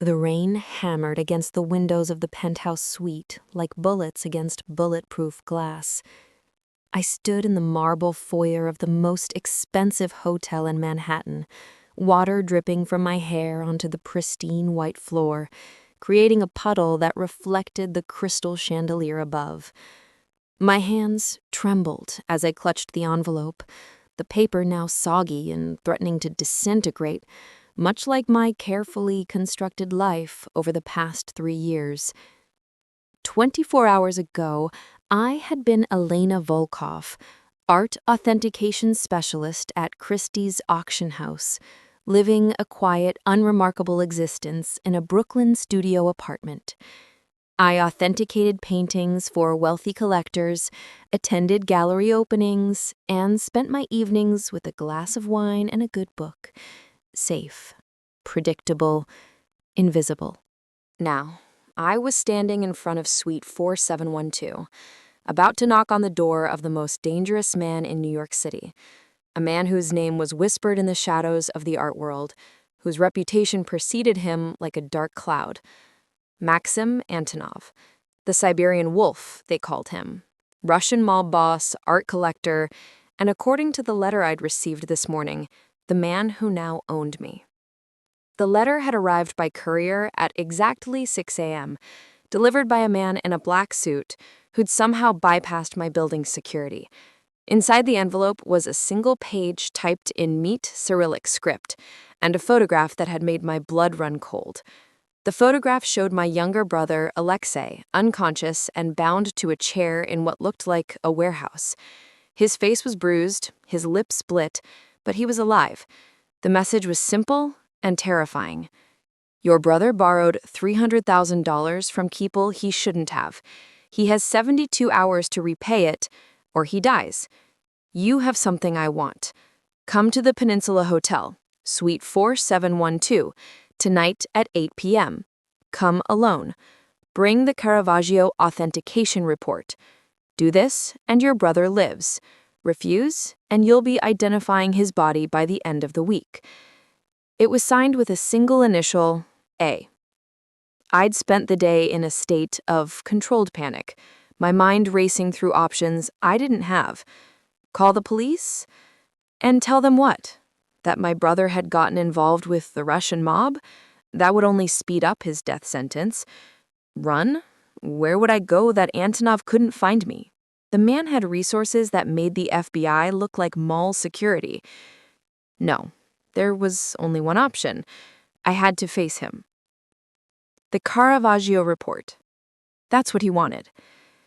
The rain hammered against the windows of the penthouse suite like bullets against bulletproof glass. I stood in the marble foyer of the most expensive hotel in Manhattan, water dripping from my hair onto the pristine white floor, creating a puddle that reflected the crystal chandelier above. My hands trembled as I clutched the envelope, the paper now soggy and threatening to disintegrate, much like my carefully constructed life over the past 3 years. 24 hours ago, I had been Elena Volkov, art authentication specialist at Christie's auction house, living a quiet, unremarkable existence in a Brooklyn studio apartment. I authenticated paintings for wealthy collectors, attended gallery openings, and spent my evenings with a glass of wine and a good book. Safe, predictable, invisible. Now, I was standing in front of Suite 4712, about to knock on the door of the most dangerous man in New York City, a man whose name was whispered in the shadows of the art world, whose reputation preceded him like a dark cloud. Maksim Antonov, the Siberian Wolf, they called him. Russian mob boss, art collector, and according to the letter I'd received this morning, the man who now owned me. The letter had arrived by courier at exactly 6 a.m., delivered by a man in a black suit who'd somehow bypassed my building's security. Inside the envelope was a single page typed in neat Cyrillic script and a photograph that had made my blood run cold. The photograph showed my younger brother, Alexei, unconscious and bound to a chair in what looked like a warehouse. His face was bruised, his lips split, but he was alive. The message was simple and terrifying. Your brother borrowed $300,000 from people he shouldn't have. He has 72 hours to repay it, or he dies. You have something I want. Come to the Peninsula Hotel, Suite 4712, tonight at 8 p.m. Come alone. Bring the Caravaggios authentication report. Do this, and your brother lives. Refuse, and you'll be identifying his body by the end of the week. It was signed with a single initial, A. I'd spent the day in a state of controlled panic, my mind racing through options I didn't have. Call the police? And tell them what? That my brother had gotten involved with the Russian mob? That would only speed up his death sentence. Run? Where would I go that Antonov couldn't find me? The man had resources that made the FBI look like mall security. No, there was only one option. I had to face him. The Caravaggios report. That's what he wanted.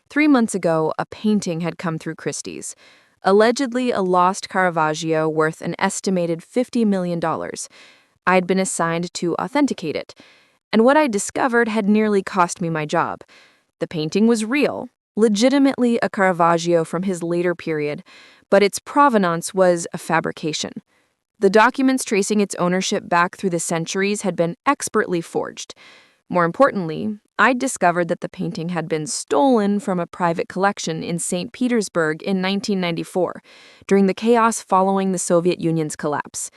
3 months ago, a painting had come through Christie's. Allegedly a lost Caravaggios worth an estimated $50 million. I'd been assigned to authenticate it, and what I discovered had nearly cost me my job. The painting was real, legitimately a Caravaggios from his later period, but its provenance was a fabrication. The documents tracing its ownership back through the centuries had been expertly forged. More importantly, I'd discovered that the painting had been stolen from a private collection in St. Petersburg in 1994, during the chaos following the Soviet Union's collapse.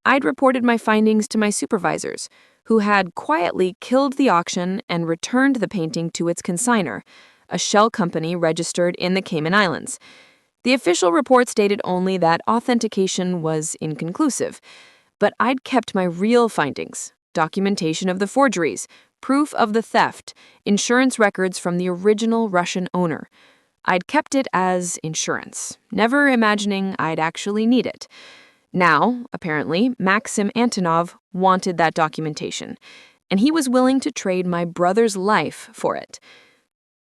I'd reported my findings to my supervisors, who had quietly killed the auction and returned the painting to its consignor, a shell company registered in the Cayman Islands. The official report stated only that authentication was inconclusive, but I'd kept my real findings: documentation of the forgeries, proof of the theft, insurance records from the original Russian owner. I'd kept it as insurance, never imagining I'd actually need it. Now, apparently, Maksim Antonov wanted that documentation, and he was willing to trade my brother's life for it.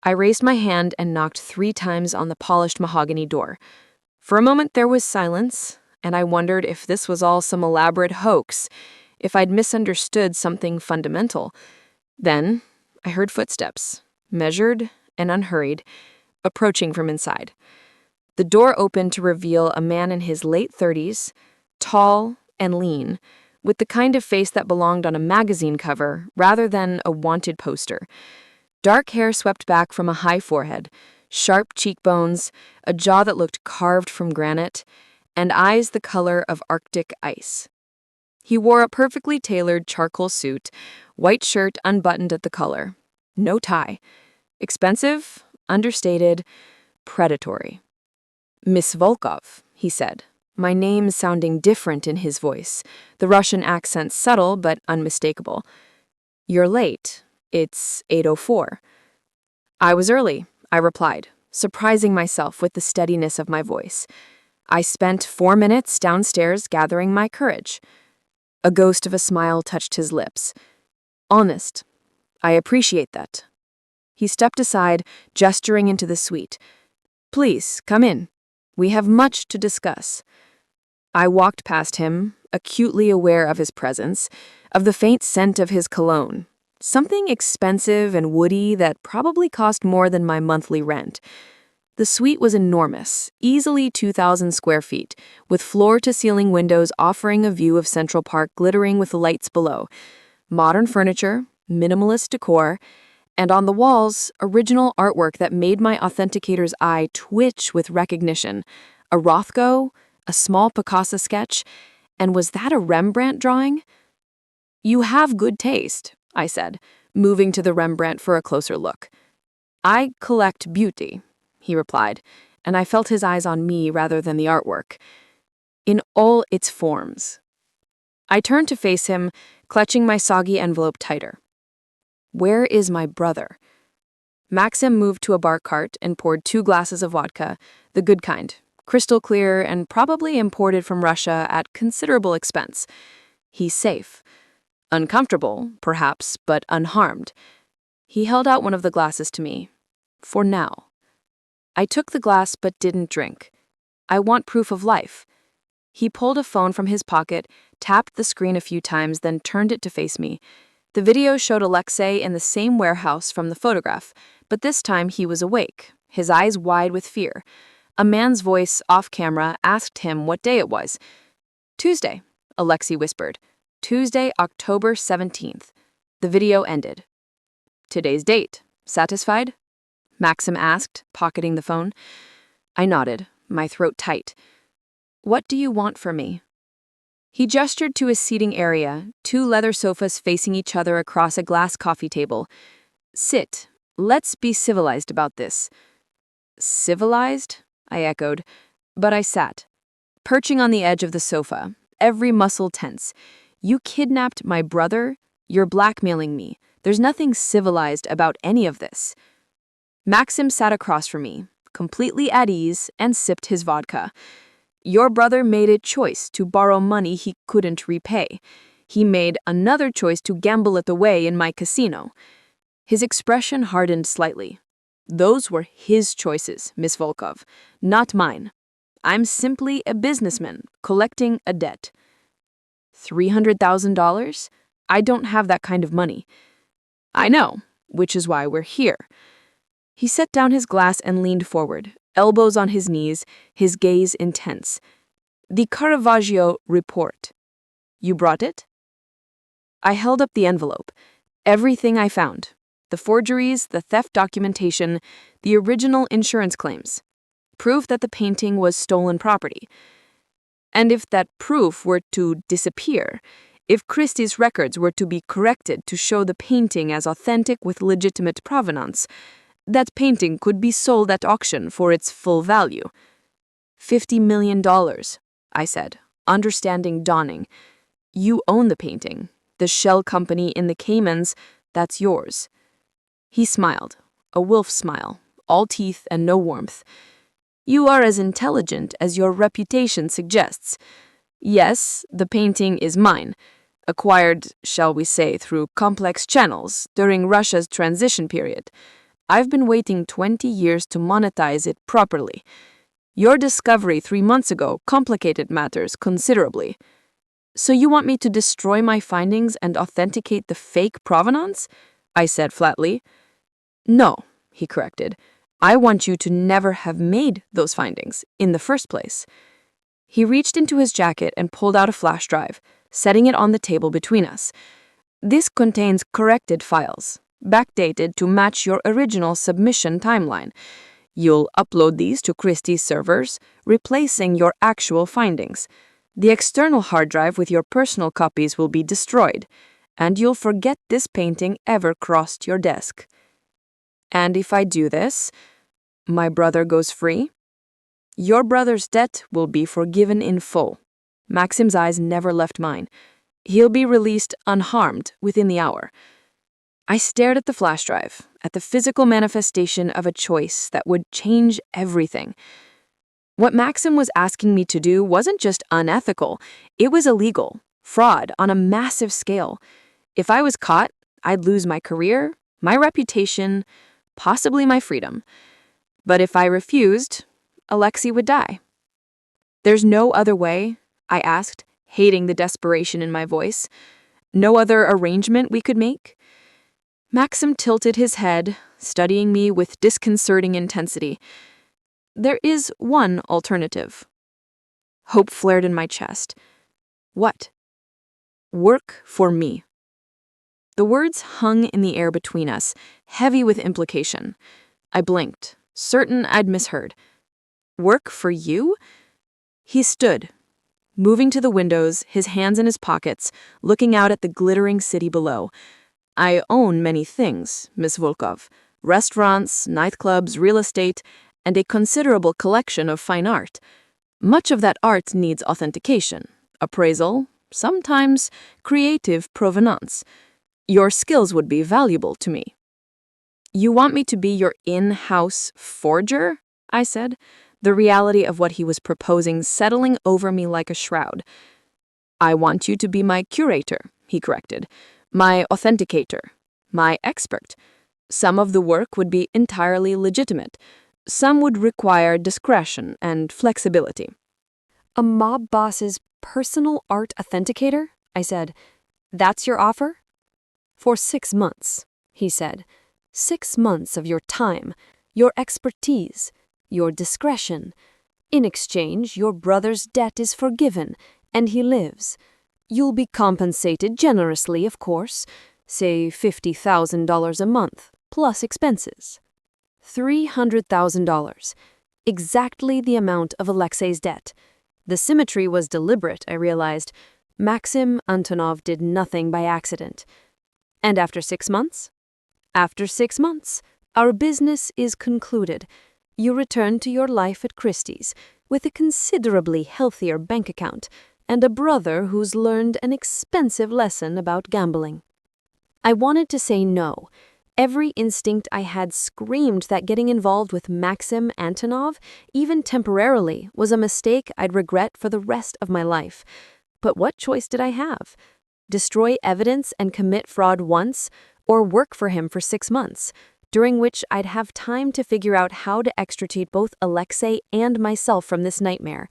I raised my hand and knocked 3 times on the polished mahogany door. For a moment there was silence, and I wondered if this was all some elaborate hoax, if I'd misunderstood something fundamental. Then I heard footsteps, measured and unhurried, approaching from inside. The door opened to reveal a man in his late 30s, tall and lean, with the kind of face that belonged on a magazine cover rather than a wanted poster. Dark hair swept back from a high forehead, sharp cheekbones, a jaw that looked carved from granite, and eyes the color of Arctic ice. He wore a perfectly tailored charcoal suit, white shirt unbuttoned at the collar. No tie. Expensive, understated, predatory. "Miss Volkov," he said, my name sounding different in his voice, the Russian accent subtle but unmistakable. "You're late. It's 8:04. "I was early," I replied, surprising myself with the steadiness of my voice. "I spent 4 minutes downstairs gathering my courage." A ghost of a smile touched his lips. "Honest. I appreciate that." He stepped aside, gesturing into the suite. "Please, come in. We have much to discuss." I walked past him, acutely aware of his presence, of the faint scent of his cologne, something expensive and woody that probably cost more than my monthly rent. The suite was enormous, easily 2,000 square feet, with floor-to-ceiling windows offering a view of Central Park glittering with lights below. Modern furniture, minimalist decor, and on the walls, original artwork that made my authenticator's eye twitch with recognition. A Rothko, a small Picasso sketch, and was that a Rembrandt drawing? "You have good taste," I said, moving to the Rembrandt for a closer look. "I collect beauty," he replied, and I felt his eyes on me rather than the artwork. "In all its forms." I turned to face him, clutching my soggy envelope tighter. "Where is my brother?" Maxim moved to a bar cart and poured 2 glasses of vodka, the good kind, crystal clear and probably imported from Russia at considerable expense. "He's safe. Uncomfortable, perhaps, but unharmed." He held out one of the glasses to me. "For now." I took the glass but didn't drink. "I want proof of life." He pulled a phone from his pocket, tapped the screen a few times, then turned it to face me. The video showed Alexei in the same warehouse from the photograph, but this time he was awake, his eyes wide with fear. A man's voice, off camera, asked him what day it was. "Tuesday," Alexei whispered. "Tuesday, October 17th. The video ended. "Today's date. Satisfied?" Maxim asked, pocketing the phone. I nodded, my throat tight. "What do you want from me?" He gestured to his seating area, 2 leather sofas facing each other across a glass coffee table. "Sit. Let's be civilized about this." "Civilized?" I echoed, but I sat, perching on the edge of the sofa, every muscle tense. "You kidnapped my brother? You're blackmailing me. There's nothing civilized about any of this." Maxim sat across from me, completely at ease, and sipped his vodka. "Your brother made a choice to borrow money he couldn't repay. He made another choice to gamble it away in my casino." His expression hardened slightly. "Those were his choices, Miss Volkov, not mine. I'm simply a businessman collecting a debt." $300,000? I don't have that kind of money. "I know, which is why we're here." He set down his glass and leaned forward, elbows on his knees, his gaze intense. "The Caravaggios report. You brought it?" I held up the envelope. Everything I found. The forgeries, the theft documentation, the original insurance claims. Proof that the painting was stolen property. And if that proof were to disappear, if Christie's records were to be corrected to show the painting as authentic with legitimate provenance, that painting could be sold at auction for its full value. $50 million, I said, understanding dawning. "You own the painting. The shell company in the Caymans, that's yours." He smiled, a wolf smile, all teeth and no warmth. "You are as intelligent as your reputation suggests. Yes, the painting is mine, acquired, shall we say, through complex channels during Russia's transition period. I've been waiting 20 years to monetize it properly. Your discovery 3 months ago complicated matters considerably." "So you want me to destroy my findings and authenticate the fake provenance?" I said flatly. "No," he corrected. "I want you to never have made those findings in the first place." He reached into his jacket and pulled out a flash drive, setting it on the table between us. "This contains corrected files, backdated to match your original submission timeline. You'll upload these to Christie's servers, replacing your actual findings. The external hard drive with your personal copies will be destroyed, and you'll forget this painting ever crossed your desk. And if I do this, my brother goes free? Your brother's debt will be forgiven in full. Maxim's eyes never left mine. He'll be released unharmed within the hour. I stared at the flash drive, at the physical manifestation of a choice that would change everything. What Maxim was asking me to do wasn't just unethical, it was illegal, fraud on a massive scale. If I was caught, I'd lose my career, my reputation, possibly my freedom. But if I refused, Alexei would die. There's no other way, I asked, hating the desperation in my voice. No other arrangement we could make? Maxim tilted his head, studying me with disconcerting intensity. There is one alternative. Hope flared in my chest. What? Work for me. The words hung in the air between us, heavy with implication. I blinked, certain I'd misheard. Work for you? He stood, moving to the windows, his hands in his pockets, looking out at the glittering city below. I own many things, Miss Volkov. Restaurants, nightclubs, real estate, and a considerable collection of fine art. Much of that art needs authentication, appraisal, sometimes creative provenance. Your skills would be valuable to me. You want me to be your in-house forger? I said, the reality of what he was proposing settling over me like a shroud. I want you to be my curator, he corrected, my authenticator, my expert. Some of the work would be entirely legitimate. Some would require discretion and flexibility. A mob boss's personal art authenticator? I said. That's your offer? For 6 months, he said. 6 months of your time, your expertise, your discretion. In exchange, your brother's debt is forgiven, and he lives. You'll be compensated generously, of course, say $50,000 a month, plus expenses. $300,000, exactly the amount of Alexei's debt. The symmetry was deliberate, I realized. Maksim Antonov did nothing by accident. And after 6 months? After 6 months, our business is concluded. You return to your life at Christie's with a considerably healthier bank account and a brother who's learned an expensive lesson about gambling. I wanted to say no. Every instinct I had screamed that getting involved with Maksim Antonov, even temporarily, was a mistake I'd regret for the rest of my life. But what choice did I have? Destroy evidence and commit fraud once, or work for him for 6 months, during which I'd have time to figure out how to extricate both Alexei and myself from this nightmare.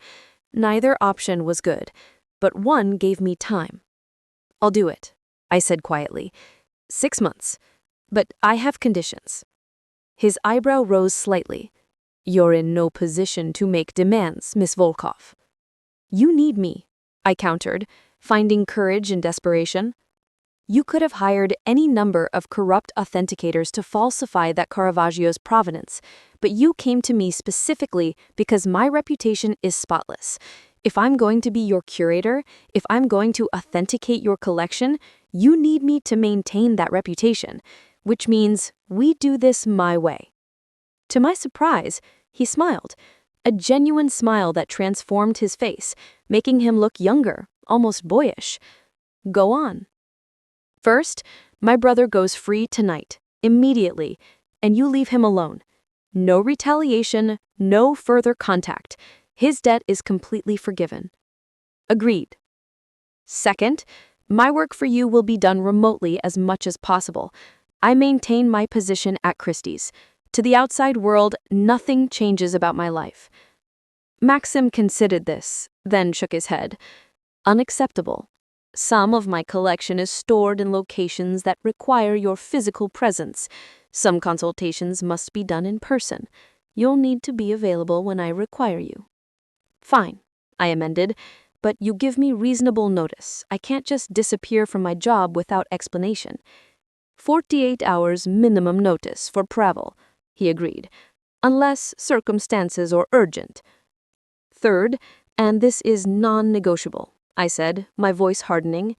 Neither option was good, but one gave me time. I'll do it, I said quietly. 6 months. But I have conditions. His eyebrow rose slightly. You're in no position to make demands, Miss Volkov. You need me, I countered, finding courage in desperation. You could have hired any number of corrupt authenticators to falsify that Caravaggios provenance, but you came to me specifically because my reputation is spotless. If I'm going to be your curator, if I'm going to authenticate your collection, you need me to maintain that reputation, which means we do this my way. To my surprise, he smiled, a genuine smile that transformed his face, making him look younger, almost boyish. Go on. First, my brother goes free tonight, immediately, and you leave him alone. No retaliation, no further contact. His debt is completely forgiven. Agreed. Second, my work for you will be done remotely as much as possible. I maintain my position at Christie's. To the outside world, nothing changes about my life. Maxim considered this, then shook his head. Unacceptable. Some of my collection is stored in locations that require your physical presence. Some consultations must be done in person. You'll need to be available when I require you. Fine, I amended, but you give me reasonable notice. I can't just disappear from my job without explanation. 48 hours minimum notice for travel, he agreed, unless circumstances are urgent. Third, And this is non-negotiable, I said, my voice hardening.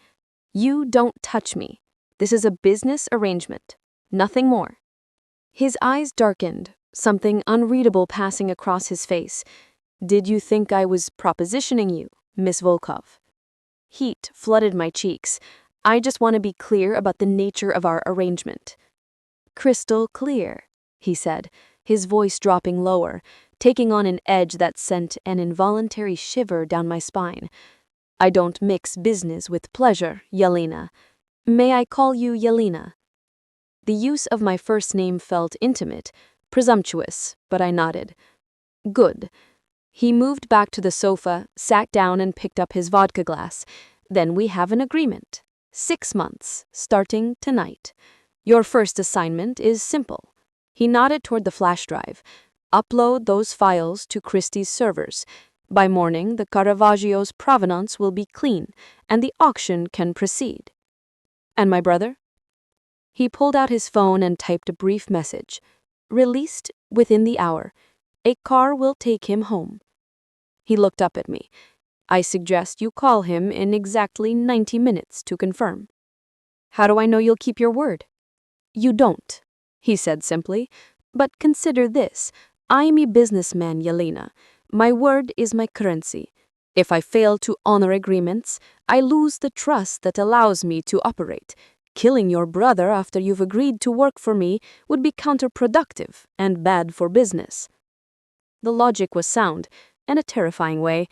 You don't touch me. This is a business arrangement. Nothing more. His eyes darkened, something unreadable passing across his face. Did you think I was propositioning you, Miss Volkov? Heat flooded my cheeks. I just want to be clear about the nature of our arrangement. Crystal clear, he said, his voice dropping lower, taking on an edge that sent an involuntary shiver down my spine. I don't mix business with pleasure, Elena. May I call you Elena? The use of my first name felt intimate, presumptuous, but I nodded. Good. He moved back to the sofa, sat down and picked up his vodka glass. Then we have an agreement. 6 months, starting tonight. Your first assignment is simple. He nodded toward the flash drive. Upload those files to Christie's servers. By morning, the Caravaggios provenance will be clean, and the auction can proceed. And my brother? He pulled out his phone and typed a brief message. Released within the hour. A car will take him home. He looked up at me. I suggest you call him in exactly 90 minutes to confirm. How do I know you'll keep your word? You don't, he said simply. But consider this. I'm a businessman, Elena. My word is my currency. If I fail to honor agreements, I lose the trust that allows me to operate. Killing your brother after you've agreed to work for me would be counterproductive and bad for business. The logic was sound, in a terrifying way.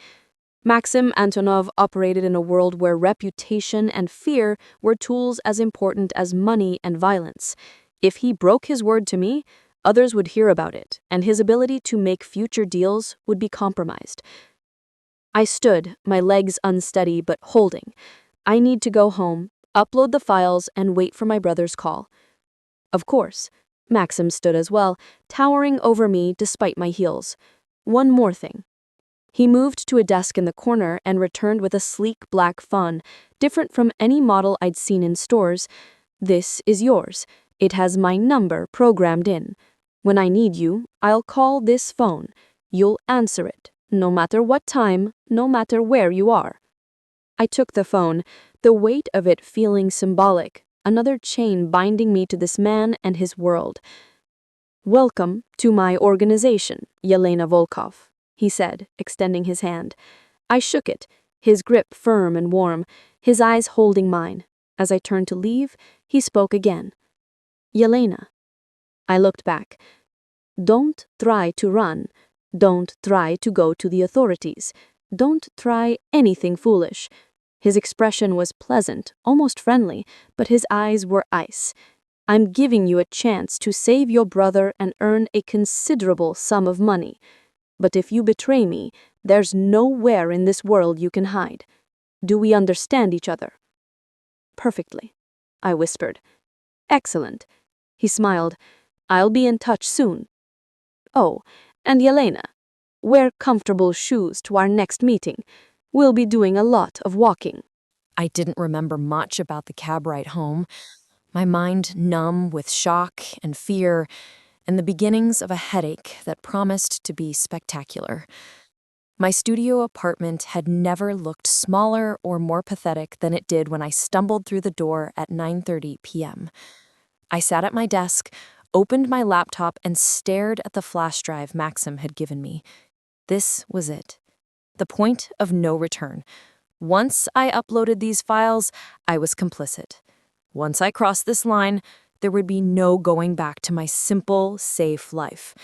Maksim Antonov operated in a world where reputation and fear were tools as important as money and violence. If he broke his word to me, others would hear about it, and his ability to make future deals would be compromised. I stood, my legs unsteady but holding. I need to go home, upload the files, and wait for my brother's call. Of course, Maksim stood as well, towering over me despite my heels. One more thing. He moved to a desk in the corner and returned with a sleek black phone, different from any model I'd seen in stores. This is yours. It has my number programmed in. When I need you, I'll call this phone. You'll answer it, no matter what time, no matter where you are. I took the phone, the weight of it feeling symbolic, another chain binding me to this man and his world. Welcome to my organization, Elena Volkov, he said, extending his hand. I shook it, his grip firm and warm, his eyes holding mine. As I turned to leave, he spoke again. Elena. I looked back. Don't try to run. Don't try to go to the authorities. Don't try anything foolish. His expression was pleasant, almost friendly, but his eyes were ice. I'm giving you a chance to save your brother and earn a considerable sum of money. But if you betray me, there's nowhere in this world you can hide. Do we understand each other? Perfectly, I whispered. Excellent. He smiled. I'll be in touch soon. Oh, and Elena, wear comfortable shoes to our next meeting. We'll be doing a lot of walking. I didn't remember much about the cab ride home, my mind numb with shock and fear, and the beginnings of a headache that promised to be spectacular. My studio apartment had never looked smaller or more pathetic than it did when I stumbled through the door at 9:30 p.m. I sat at my desk, opened my laptop, and stared at the flash drive Maksim had given me. This was it. The point of no return. Once I uploaded these files, I was complicit. Once I crossed this line, there would be no going back to my simple, safe life.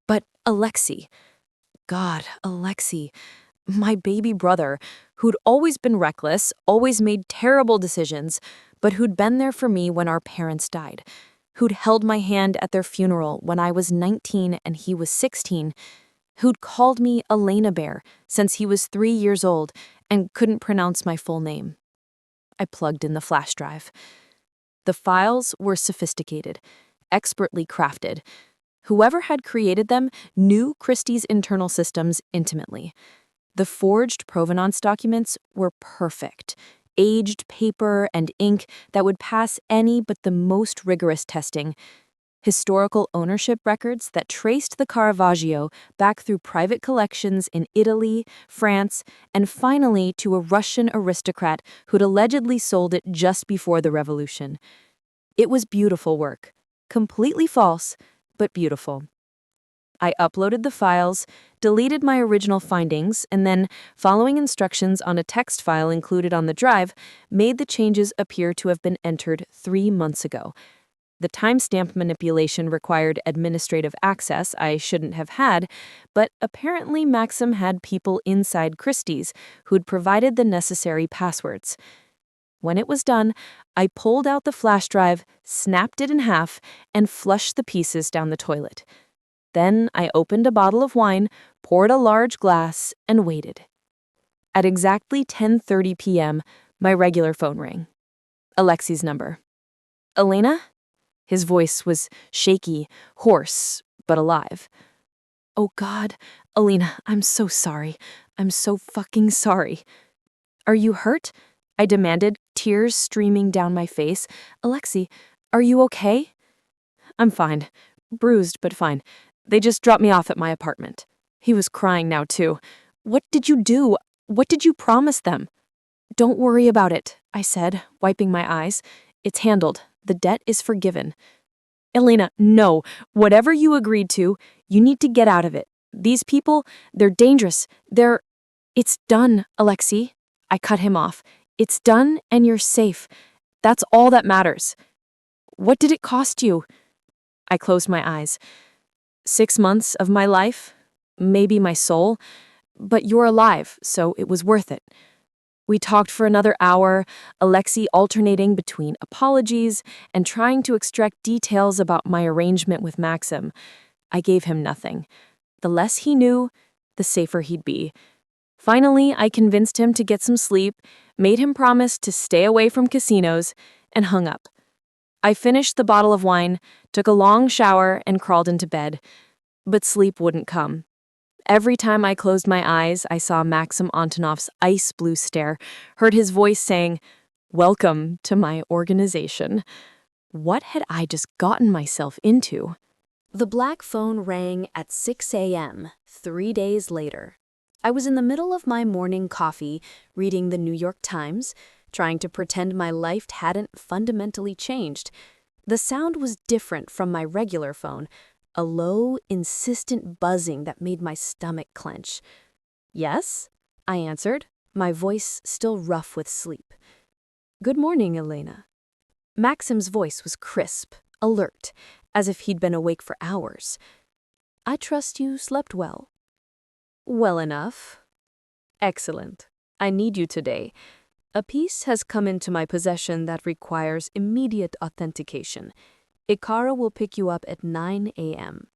But Alexei, my baby brother, who'd always been reckless, always made terrible decisions, but who'd been there for me when our parents died, who'd held my hand at their funeral when I was 19 and he was 16, who'd called me Elena Bear since he was 3 years old and couldn't pronounce my full name. I plugged in the flash drive. The files were sophisticated, expertly crafted. Whoever had created them knew Christie's internal systems intimately. The forged provenance documents were perfect, aged paper and ink that would pass any but the most rigorous testing. historical ownership records that traced the Caravaggio back through private collections in Italy, France, and finally to a Russian aristocrat who'd allegedly sold it just before the revolution. It was beautiful work. Completely false, but beautiful. I uploaded the files, deleted my original findings, and then, following instructions on a text file included on the drive, made the changes appear to have been entered 3 months ago. The timestamp manipulation required administrative access I shouldn't have had, but apparently Maksim had people inside Christie's who'd provided the necessary passwords. When it was done, I pulled out the flash drive, snapped it in half, and flushed the pieces down the toilet. Then I opened a bottle of wine, poured a large glass, and waited. At exactly 10:30 p.m., my regular phone rang. Alexei's number. Elena? His voice was shaky, hoarse, but alive. Oh God, Elena, I'm so sorry. I'm so fucking sorry. Are you hurt? I demanded, tears streaming down my face. Alexei, are you okay? I'm fine. Bruised, but fine. They just dropped me off at my apartment. He was crying now, too. What did you do? What did you promise them? Don't worry about it, I said, wiping my eyes. It's handled. The debt is forgiven. Elena, no. Whatever you agreed to, you need to get out of it. These people, they're dangerous. It's done, Alexei. I cut him off. It's done and you're safe. That's all that matters. What did it cost you? I closed my eyes. 6 months of my life, maybe my soul, but you're alive, so it was worth it. We talked for another hour, Alexei alternating between apologies and trying to extract details about my arrangement with Maksim. I gave him nothing. The less he knew, the safer he'd be. Finally, I convinced him to get some sleep, made him promise to stay away from casinos, and hung up. I finished the bottle of wine, took a long shower, and crawled into bed. But sleep wouldn't come. Every time I closed my eyes, I saw Maksim Antonov's ice blue stare, heard his voice saying, "Welcome to my organization." What had I just gotten myself into? The black phone rang at 6 a.m., 3 days later. I was in the middle of my morning coffee, reading the New York Times, trying to pretend my life hadn't fundamentally changed. The sound was different from my regular phone, a low, insistent buzzing that made my stomach clench. Yes, I answered, my voice still rough with sleep. Good morning, Elena. Maxim's voice was crisp, alert, as if he'd been awake for hours. I trust you slept well. Well enough. Excellent. I need you today. A piece has come into my possession that requires immediate authentication. Ikara will pick you up at 9 a.m.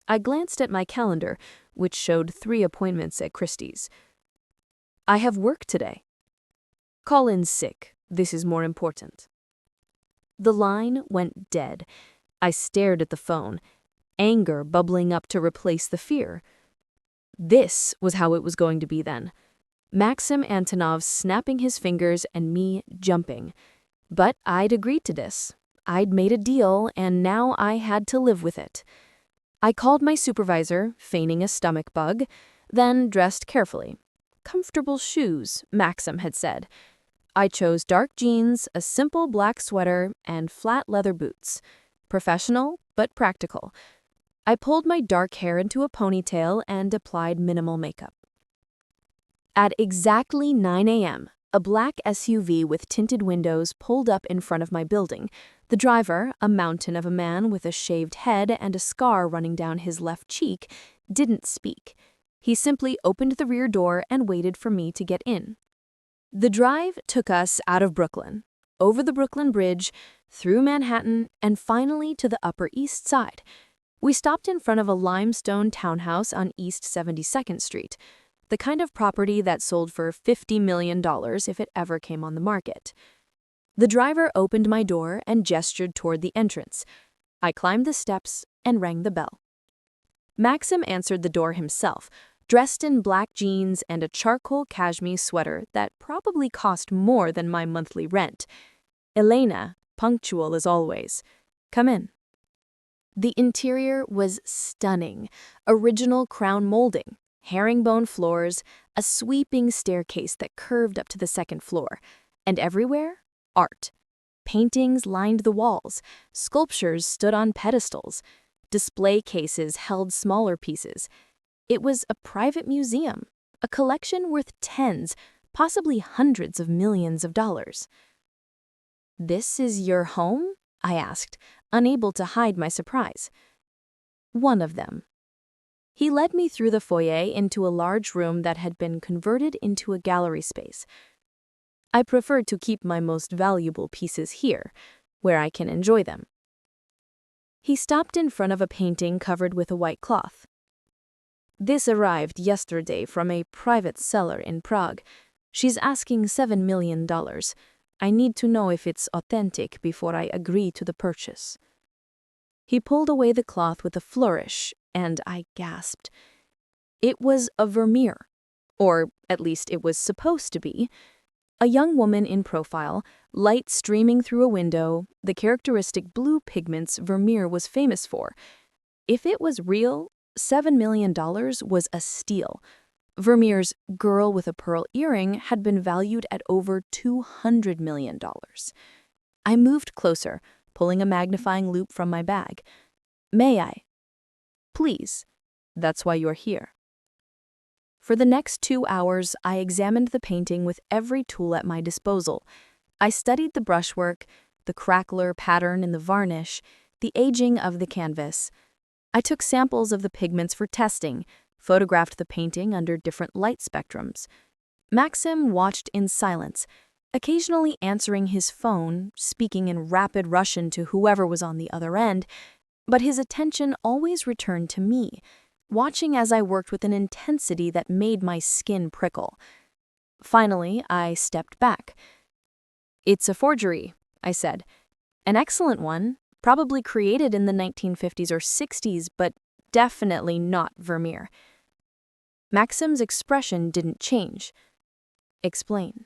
I glanced at my calendar, which showed 3 appointments at Christie's. I have work today. Call in sick. This is more important. The line went dead. I stared at the phone, anger bubbling up to replace the fear. This was how it was going to be then. Maksim Antonov snapping his fingers and me jumping. But I'd agreed to this. I'd made a deal, and now I had to live with it. I called my supervisor, feigning a stomach bug, then dressed carefully. Comfortable shoes, Maksim had said. I chose dark jeans, a simple black sweater, and flat leather boots. Professional, but practical. I pulled my dark hair into a ponytail and applied minimal makeup. At exactly 9 a.m., a black SUV with tinted windows pulled up in front of my building. The driver, a mountain of a man with a shaved head and a scar running down his left cheek, didn't speak. He simply opened the rear door and waited for me to get in. The drive took us out of Brooklyn, over the Brooklyn Bridge, through Manhattan, and finally to the Upper East Side. We stopped in front of a limestone townhouse on East 72nd Street, the kind of property that sold for $50 million if it ever came on the market. The driver opened my door and gestured toward the entrance. I climbed the steps and rang the bell. Maksim answered the door himself, dressed in black jeans and a charcoal cashmere sweater that probably cost more than my monthly rent. Elena, punctual as always. Come in. The interior was stunning. Original crown molding, herringbone floors, a sweeping staircase that curved up to the second floor, and everywhere, art. Paintings lined the walls, sculptures stood on pedestals, display cases held smaller pieces. It was a private museum, a collection worth tens, possibly hundreds of millions of dollars. "This is your home?" I asked, unable to hide my surprise. "One of them." He led me through the foyer into a large room that had been converted into a gallery space. "I prefer to keep my most valuable pieces here, where I can enjoy them." He stopped in front of a painting covered with a white cloth. "This arrived yesterday from a private seller in Prague. She's asking $7 million. I need to know if it's authentic before I agree to the purchase." He pulled away the cloth with a flourish, and I gasped. It was a Vermeer, or at least it was supposed to be. A young woman in profile, light streaming through a window, the characteristic blue pigments Vermeer was famous for. If it was real, $7 million was a steal. Vermeer's Girl with a Pearl Earring had been valued at over $200 million. I moved closer, pulling a magnifying loupe from my bag. "May I?" "Please. That's why you're here." For the next 2 hours, I examined the painting with every tool at my disposal. I studied the brushwork, the crackler pattern in the varnish, the aging of the canvas. I took samples of the pigments for testing, photographed the painting under different light spectrums. Maksim watched in silence, occasionally answering his phone, speaking in rapid Russian to whoever was on the other end, but his attention always returned to me, watching as I worked with an intensity that made my skin prickle. Finally, I stepped back. "It's a forgery," I said. "An excellent one, probably created in the 1950s or 60s, but definitely not Vermeer." Maksim's expression didn't change. "Explain."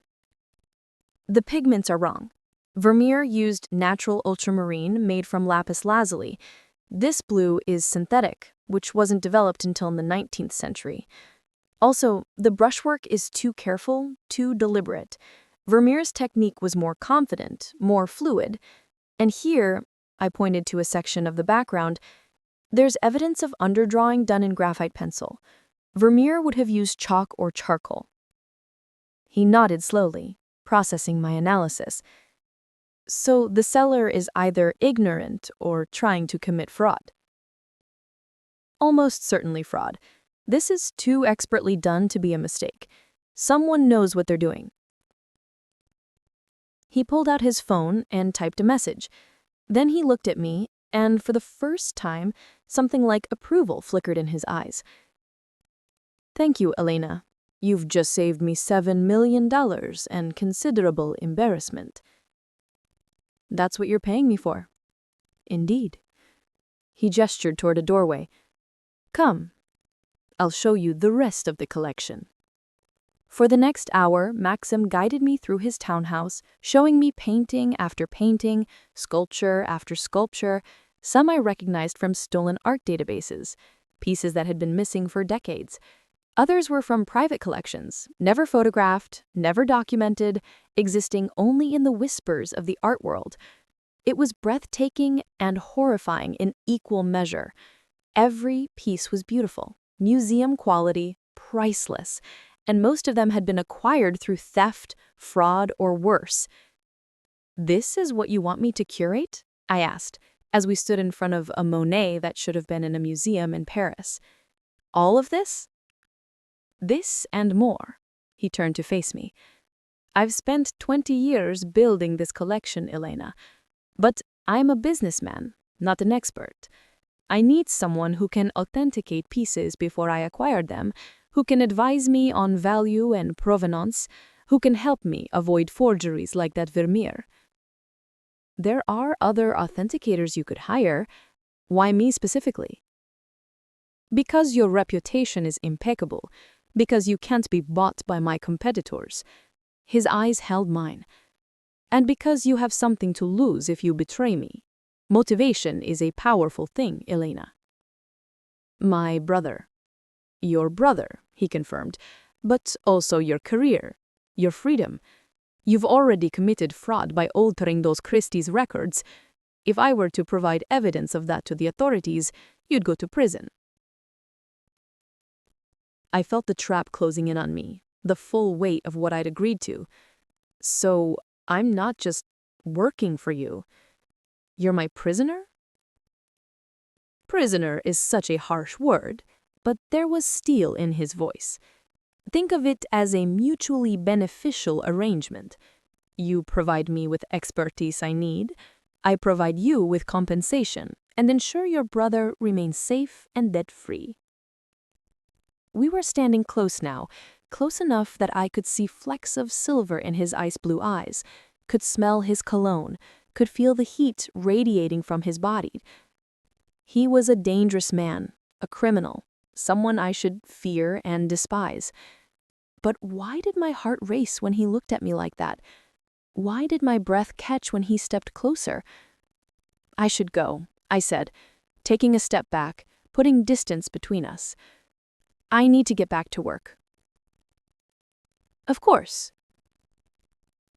"The pigments are wrong. Vermeer used natural ultramarine made from lapis lazuli. This blue is synthetic, which wasn't developed until in the 19th century. Also, the brushwork is too careful, too deliberate. Vermeer's technique was more confident, more fluid. And here," I pointed to a section of the background, "there's evidence of underdrawing done in graphite pencil. Vermeer would have used chalk or charcoal." He nodded slowly, processing my analysis. "So the seller is either ignorant or trying to commit fraud." "Almost certainly fraud. This is too expertly done to be a mistake. Someone knows what they're doing." He pulled out his phone and typed a message. Then he looked at me, and for the first time, something like approval flickered in his eyes. "Thank you, Elena. You've just saved me $7 million and considerable embarrassment." "That's what you're paying me for." "Indeed." He gestured toward a doorway. "Come. I'll show you the rest of the collection." For the next hour, Maksim guided me through his townhouse, showing me painting after painting, sculpture after sculpture, some I recognized from stolen art databases, pieces that had been missing for decades. Others were from private collections, never photographed, never documented, existing only in the whispers of the art world. It was breathtaking and horrifying in equal measure. Every piece was beautiful, museum quality, priceless, and most of them had been acquired through theft, fraud, or worse. "This is what you want me to curate?" I asked, as we stood in front of a Monet that should have been in a museum in Paris. "All of this?" "This and more." He turned to face me. "I've spent 20 years building this collection, Elena. But I'm a businessman, not an expert. I need someone who can authenticate pieces before I acquire them, who can advise me on value and provenance, who can help me avoid forgeries like that Vermeer." "There are other authenticators you could hire. Why me specifically?" "Because your reputation is impeccable, because you can't be bought by my competitors." His eyes held mine. "And because you have something to lose if you betray me. Motivation is a powerful thing, Elena. My brother. Your brother, he confirmed, but also your career, your freedom. You've already committed fraud by altering those Christie's records. If I were to provide evidence of that to the authorities, you'd go to prison. I felt the trap closing in on me, the full weight of what I'd agreed to. So, I'm not just working for you. You're my prisoner? Prisoner is such a harsh word, but there was steel in his voice. Think of it as a mutually beneficial arrangement. You provide me with expertise I need, I provide you with compensation, and ensure your brother remains safe and debt-free. We were standing close now, close enough that I could see flecks of silver in his ice-blue eyes, could smell his cologne, could feel the heat radiating from his body. He was a dangerous man, a criminal, someone I should fear and despise. But why did my heart race when he looked at me like that? Why did my breath catch when he stepped closer? I should go, I said, taking a step back, putting distance between us. I need to get back to work. Of course.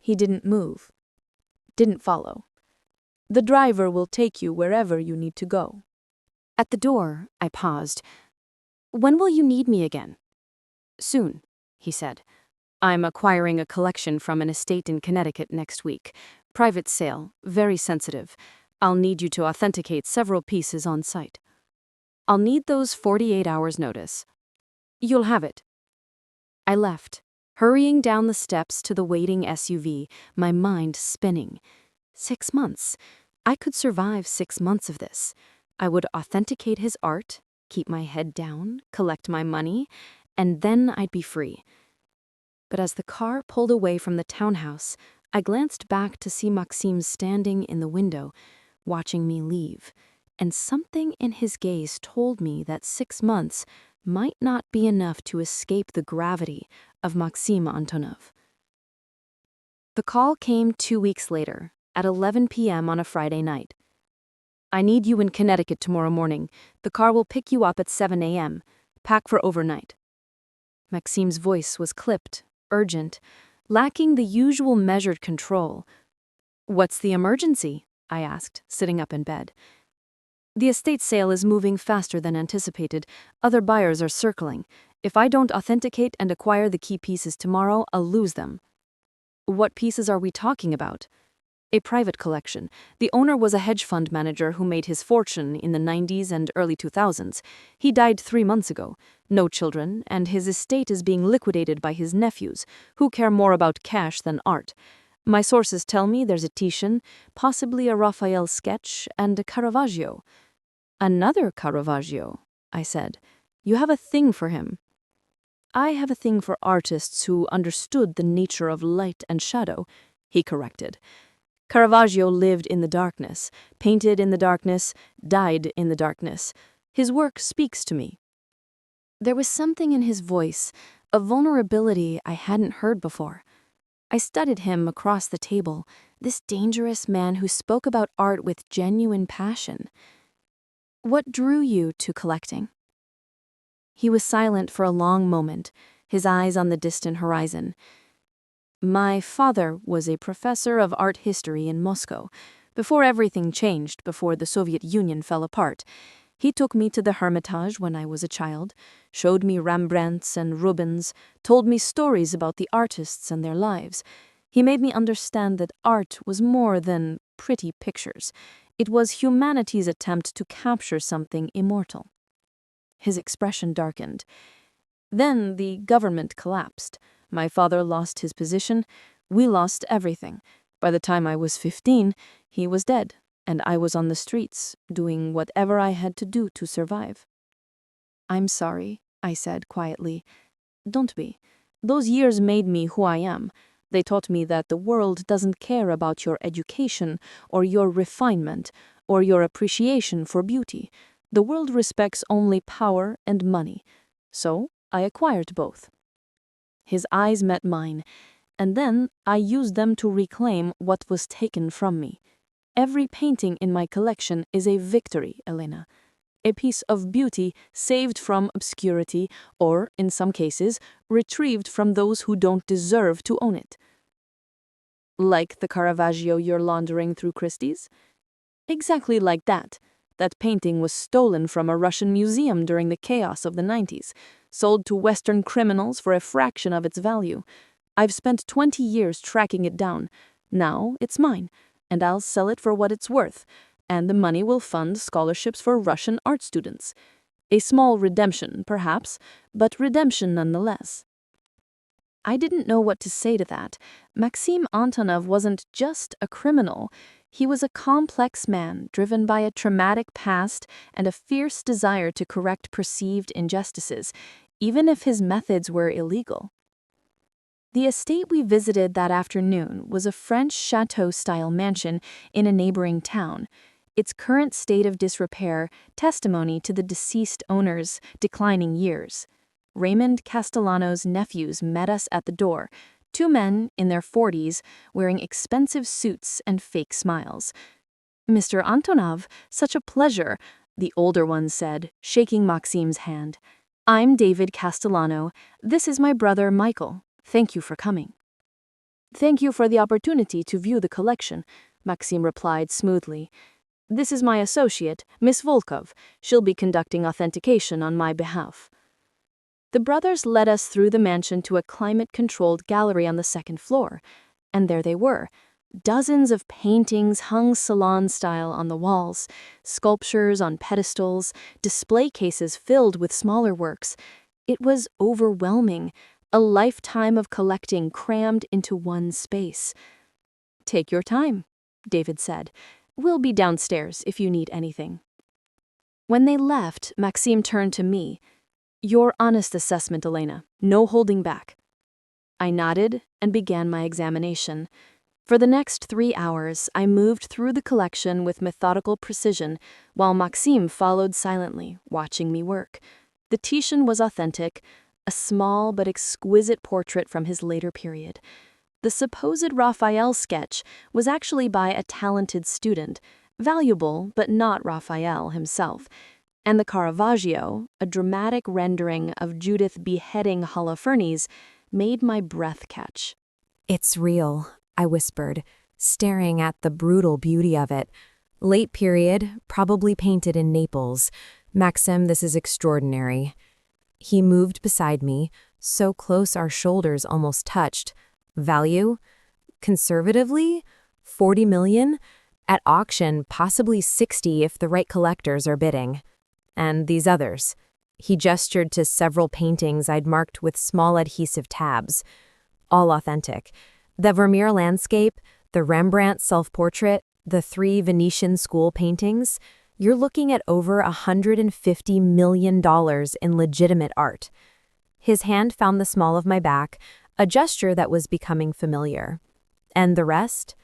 He didn't move, didn't follow. The driver will take you wherever you need to go. At the door, I paused. When will you need me again? Soon, he said. I'm acquiring a collection from an estate in Connecticut next week. Private sale, very sensitive. I'll need you to authenticate several pieces on site. I'll need those 48 hours notice. You'll have it. I left, hurrying down the steps to the waiting SUV, my mind spinning. 6 months. I could survive 6 months of this. I would authenticate his art, keep my head down, collect my money, and then I'd be free. But as the car pulled away from the townhouse, I glanced back to see Maksim standing in the window, watching me leave, and something in his gaze told me that 6 months might not be enough to escape the gravity of Maksim Antonov. The call came 2 weeks later, at 11 p.m. on a Friday night. I need you in Connecticut tomorrow morning. The car will pick you up at 7 a.m. Pack for overnight. Maksim's voice was clipped, urgent, lacking the usual measured control. What's the emergency? I asked, sitting up in bed. The estate sale is moving faster than anticipated. Other buyers are circling. If I don't authenticate and acquire the key pieces tomorrow, I'll lose them. What pieces are we talking about? A private collection. The owner was a hedge fund manager who made his fortune in the 90s and early 2000s. He died 3 months ago. No children, and his estate is being liquidated by his nephews, who care more about cash than art. My sources tell me there's a Titian, possibly a Raphael sketch, and a Caravaggio. Another Caravaggios, I said. You have a thing for him. I have a thing for artists who understood the nature of light and shadow, he corrected. Caravaggios lived in the darkness, painted in the darkness, died in the darkness. His work speaks to me. There was something in his voice, a vulnerability I hadn't heard before. I studied him across the table, this dangerous man who spoke about art with genuine passion. What drew you to collecting? He was silent for a long moment, his eyes on the distant horizon. My father was a professor of art history in Moscow, before everything changed, before the Soviet Union fell apart. He took me to the Hermitage when I was a child, showed me Rembrandts and Rubens, told me stories about the artists and their lives. He made me understand that art was more than pretty pictures. It was humanity's attempt to capture something immortal. His expression darkened. Then the government collapsed. My father lost his position. We lost everything. By the time I was 15, he was dead, and I was on the streets, doing whatever I had to do to survive. I'm sorry, I said quietly. Don't be. Those years made me who I am. They taught me that the world doesn't care about your education or your refinement or your appreciation for beauty. The world respects only power and money. So I acquired both. His eyes met mine, and then I used them to reclaim what was taken from me. Every painting in my collection is a victory, Elena. A piece of beauty saved from obscurity, or, in some cases, retrieved from those who don't deserve to own it. Like the Caravaggio you're laundering through Christie's? Exactly like that. That painting was stolen from a Russian museum during the chaos of the 90s, sold to Western criminals for a fraction of its value. I've spent 20 years tracking it down. Now it's mine, and I'll sell it for what it's worth, and the money will fund scholarships for Russian art students. A small redemption, perhaps, but redemption nonetheless. I didn't know what to say to that. Maksim Antonov wasn't just a criminal. He was a complex man driven by a traumatic past and a fierce desire to correct perceived injustices, even if his methods were illegal. The estate we visited that afternoon was a French chateau-style mansion in a neighboring town. Its current state of disrepair testimony to the deceased owner's declining years. Raymond Castellano's nephews met us at the door, 2 men in their 40s wearing expensive suits and fake smiles. "Mr. Antonov, such a pleasure," the older one said, shaking Maksim's hand. "I'm David Castellano. This is my brother Michael. Thank you for coming." "Thank you for the opportunity to view the collection," Maksim replied smoothly. "This is my associate, Miss Volkov. She'll be conducting authentication on my behalf." The brothers led us through the mansion to a climate-controlled gallery on the 2nd floor, and there they were. Dozens of paintings hung salon-style on the walls, sculptures on pedestals, display cases filled with smaller works. It was overwhelming, a lifetime of collecting crammed into one space. "Take your time," David said. "We'll be downstairs if you need anything." When they left, Maksim turned to me. "Your honest assessment, Elena. No holding back." I nodded and began my examination. For the next 3 hours, I moved through the collection with methodical precision, while Maksim followed silently, watching me work. The Titian was authentic, a small but exquisite portrait from his later period. The supposed Raphael sketch was actually by a talented student, valuable but not Raphael himself. And the Caravaggio, a dramatic rendering of Judith beheading Holofernes, made my breath catch. "It's real," I whispered, staring at the brutal beauty of it. "Late period, probably painted in Naples. Maxim, this is extraordinary." He moved beside me, so close our shoulders almost touched. "Value? Conservatively? 40 million? At auction, possibly 60 if the right collectors are bidding. And these others." He gestured to several paintings I'd marked with small adhesive tabs. "All authentic. The Vermeer landscape, the Rembrandt self-portrait, the 3 Venetian school paintings. You're looking at over $150 million in legitimate art." His hand found the small of my back, a gesture that was becoming familiar. "And the rest?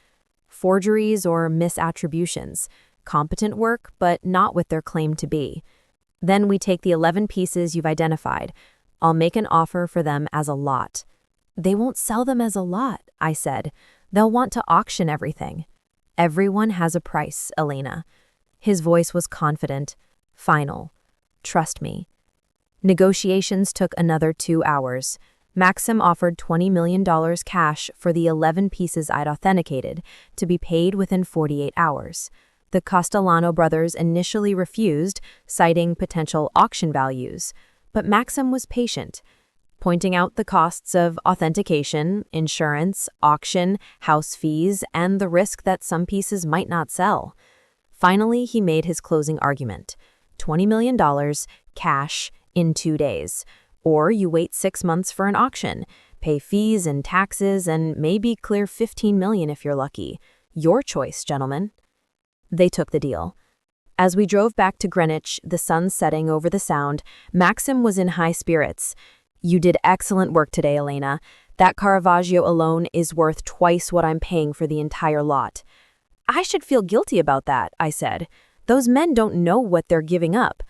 Forgeries or misattributions. Competent work, but not what they're claimed to be. Then we take the 11 pieces you've identified. I'll make an offer for them as a lot." "They won't sell them as a lot," I said. "They'll want to auction everything." "Everyone has a price, Elena." His voice was confident, final. "Trust me." Negotiations took another 2 hours. Maxim offered $20 million cash for the 11 pieces I'd authenticated, to be paid within 48 hours. The Castellano brothers initially refused, citing potential auction values, but Maxim was patient, pointing out the costs of authentication, insurance, auction, house fees, and the risk that some pieces might not sell. Finally, he made his closing argument. $20 million, cash, in 2 days. Or you wait 6 months for an auction, pay fees and taxes, and maybe clear $15 million if you're lucky. Your choice, gentlemen. They took the deal. As we drove back to Greenwich, the sun setting over the Sound, Maxim was in high spirits. "You did excellent work today, Elena. That Caravaggio alone is worth twice what I'm paying for the entire lot." "I should feel guilty about that," I said. "Those men don't know what they're giving up."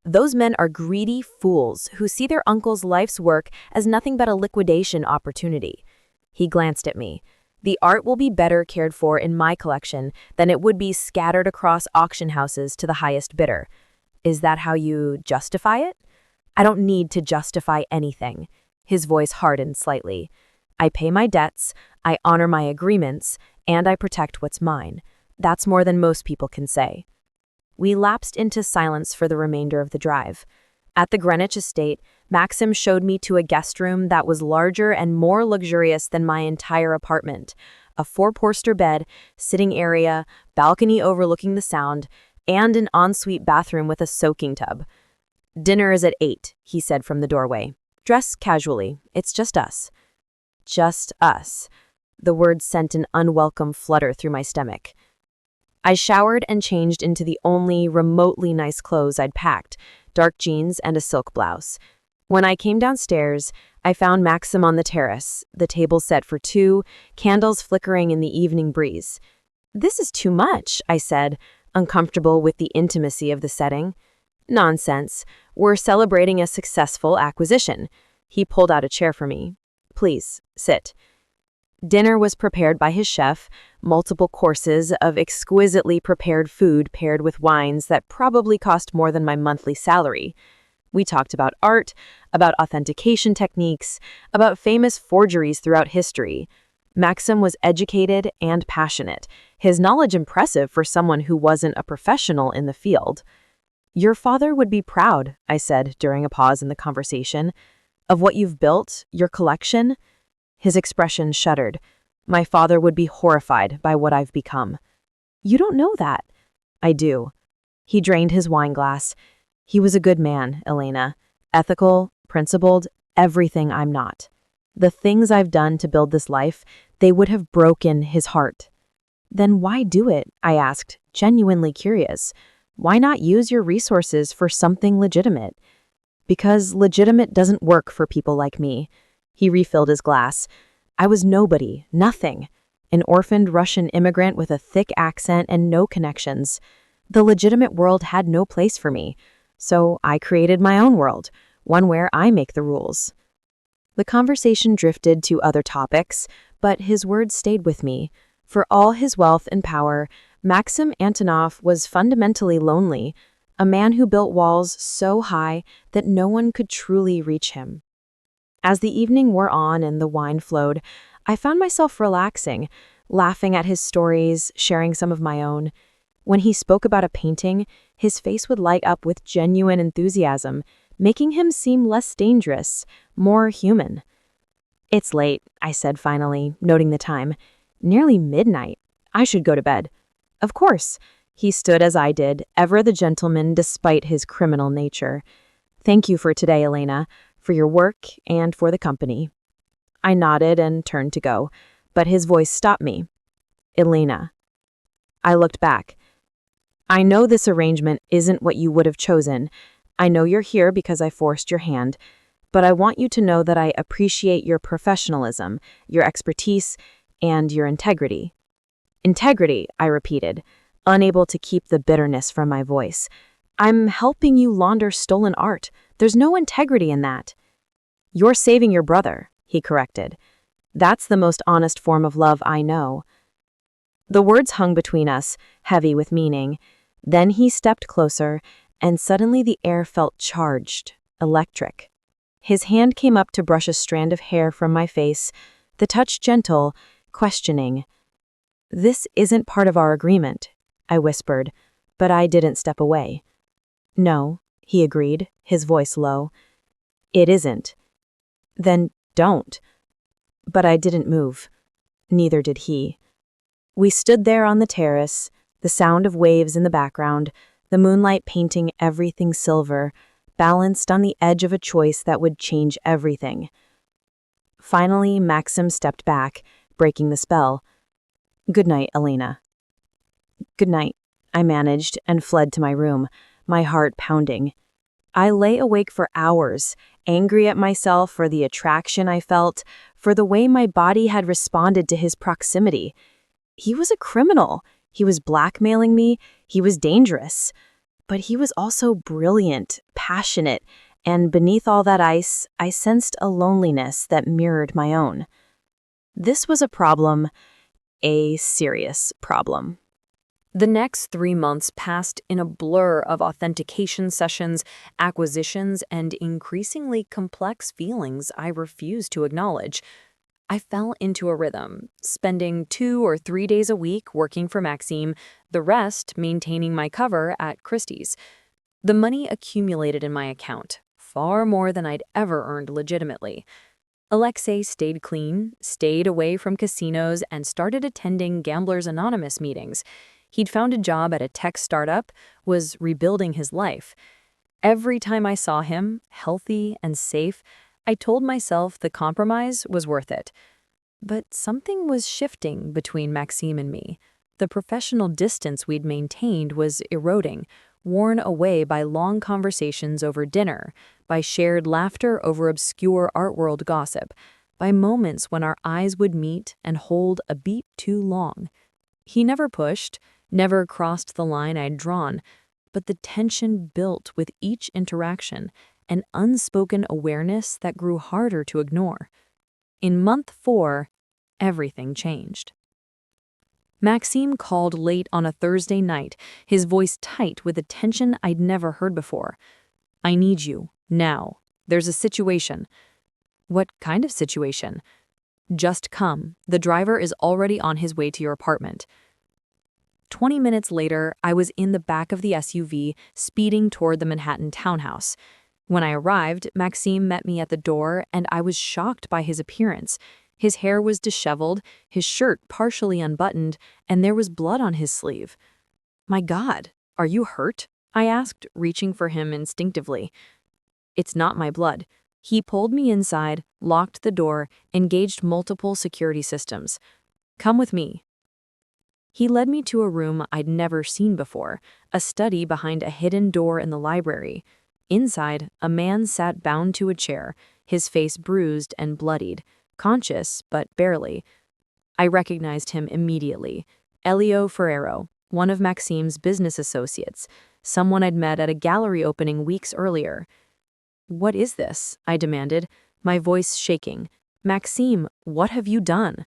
"Those men are greedy fools who see their uncle's life's work as nothing but a liquidation opportunity." He glanced at me. The art will be better cared for in my collection than it would be scattered across auction houses to the highest bidder. Is that how you justify it? I don't need to justify anything. His voice hardened slightly. I pay my debts, I honor my agreements, and I protect what's mine. That's more than most people can say. We lapsed into silence for the remainder of the drive. At the Greenwich estate, Maxim showed me to a guest room that was larger and more luxurious than my entire apartment. A 4-poster bed, sitting area, balcony overlooking the Sound, and an ensuite bathroom with a soaking tub. "Dinner is at 8, he said from the doorway. "Dress casually. It's just us." Just us. The words sent an unwelcome flutter through my stomach. I showered and changed into the only remotely nice clothes I'd packed, dark jeans and a silk blouse. When I came downstairs, I found Maxim on the terrace, the table set for 2, candles flickering in the evening breeze. "This is too much," I said, uncomfortable with the intimacy of the setting. "Nonsense. We're celebrating a successful acquisition." He pulled out a chair for me. "Please, sit." Dinner was prepared by his chef, multiple courses of exquisitely prepared food paired with wines that probably cost more than my monthly salary. We talked about art, about authentication techniques, about famous forgeries throughout history. Maxim was educated and passionate, his knowledge impressive for someone who wasn't a professional in the field. "Your father would be proud," I said during a pause in the conversation, "of what you've built, your collection." His expression shuddered. "My father would be horrified by what I've become." "You don't know that." "I do." He drained his wine glass. "He was a good man, Elena. Ethical, principled, everything I'm not. The things I've done to build this life, they would have broken his heart." "Then why do it?" I asked, genuinely curious. "Why not use your resources for something legitimate?" "Because legitimate doesn't work for people like me." He refilled his glass. "I was nobody, nothing. An orphaned Russian immigrant with a thick accent and no connections. The legitimate world had no place for me. So I created my own world, one where I make the rules." The conversation drifted to other topics, but his words stayed with me. For all his wealth and power, Maksim Antonov was fundamentally lonely, a man who built walls so high that no one could truly reach him. As the evening wore on and the wine flowed, I found myself relaxing, laughing at his stories, sharing some of my own. When he spoke about a painting, his face would light up with genuine enthusiasm, making him seem less dangerous, more human. "It's late," I said finally, noting the time. "Nearly midnight. I should go to bed." "Of course." He stood as I did, ever the gentleman despite his criminal nature. "Thank you for today, Elena, for your work and for the company." I nodded and turned to go, but his voice stopped me. "Elena." I looked back. "I know this arrangement isn't what you would have chosen. I know you're here because I forced your hand, but I want you to know that I appreciate your professionalism, your expertise, and your integrity." "Integrity," I repeated, unable to keep the bitterness from my voice. "I'm helping you launder stolen art. There's no integrity in that." "You're saving your brother," he corrected. "That's the most honest form of love I know." The words hung between us, heavy with meaning. Then he stepped closer, and suddenly the air felt charged, electric. His hand came up to brush a strand of hair from my face, the touch gentle, questioning. "This isn't part of our agreement," I whispered, but I didn't step away. "No," he agreed, his voice low. "It isn't." "Then don't." But I didn't move. Neither did he. We stood there on the terrace, the sound of waves in the background, the moonlight painting everything silver, balanced on the edge of a choice that would change everything. Finally, Maxim stepped back, breaking the spell. "Good night, Elena." "Good night," I managed and fled to my room, my heart pounding. I lay awake for hours, angry at myself for the attraction I felt, for the way my body had responded to his proximity. He was a criminal. He was blackmailing me. He was dangerous. But he was also brilliant, passionate, and beneath all that ice, I sensed a loneliness that mirrored my own. This was a problem, a serious problem. The next 3 months passed in a blur of authentication sessions, acquisitions, and increasingly complex feelings I refused to acknowledge. I fell into a rhythm, spending 2 or 3 days a week working for Maksim, the rest maintaining my cover at Christie's. The money accumulated in my account, far more than I'd ever earned legitimately. Alexei stayed clean, stayed away from casinos, and started attending Gamblers Anonymous meetings. He'd found a job at a tech startup, was rebuilding his life. Every time I saw him, healthy and safe, I told myself the compromise was worth it. But something was shifting between Maksim and me. The professional distance we'd maintained was eroding, worn away by long conversations over dinner, by shared laughter over obscure art world gossip, by moments when our eyes would meet and hold a beat too long. He never pushed, never crossed the line I'd drawn, but the tension built with each interaction, an unspoken awareness that grew harder to ignore. In month 4, everything changed. Maksim called late on a Thursday night, his voice tight with a tension I'd never heard before. "I need you, now. There's a situation." "What kind of situation?" "Just come. The driver is already on his way to your apartment." 20 minutes later, I was in the back of the SUV, speeding toward the Manhattan townhouse. When I arrived, Maksim met me at the door, and I was shocked by his appearance. His hair was disheveled, his shirt partially unbuttoned, and there was blood on his sleeve. "My God, are you hurt?" I asked, reaching for him instinctively. "It's not my blood." He pulled me inside, locked the door, engaged multiple security systems. "Come with me." He led me to a room I'd never seen before, a study behind a hidden door in the library. Inside, a man sat bound to a chair, his face bruised and bloodied, conscious but barely. I recognized him immediately. Elio Ferrero, one of Maksim's business associates, someone I'd met at a gallery opening weeks earlier. "What is this?" I demanded, my voice shaking. "Maksim, what have you done?"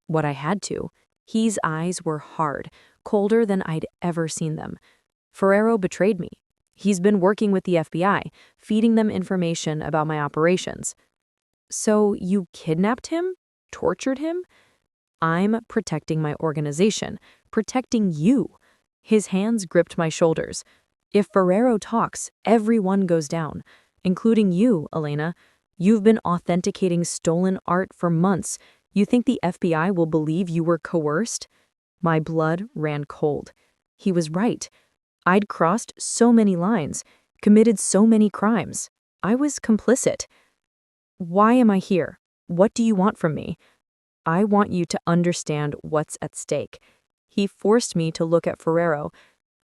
What I had to. His eyes were hard, colder than I'd ever seen them. "Ferrero betrayed me. He's been working with the FBI, feeding them information about my operations." "So you kidnapped him? Tortured him?" "I'm protecting my organization, protecting you." His hands gripped my shoulders. "If Ferrero talks, everyone goes down, including you, Elena. You've been authenticating stolen art for months. You think the FBI will believe you were coerced?" My blood ran cold. He was right. I'd crossed so many lines, committed so many crimes. I was complicit. "Why am I here? What do you want from me?" "I want you to understand what's at stake." He forced me to look at Ferrero.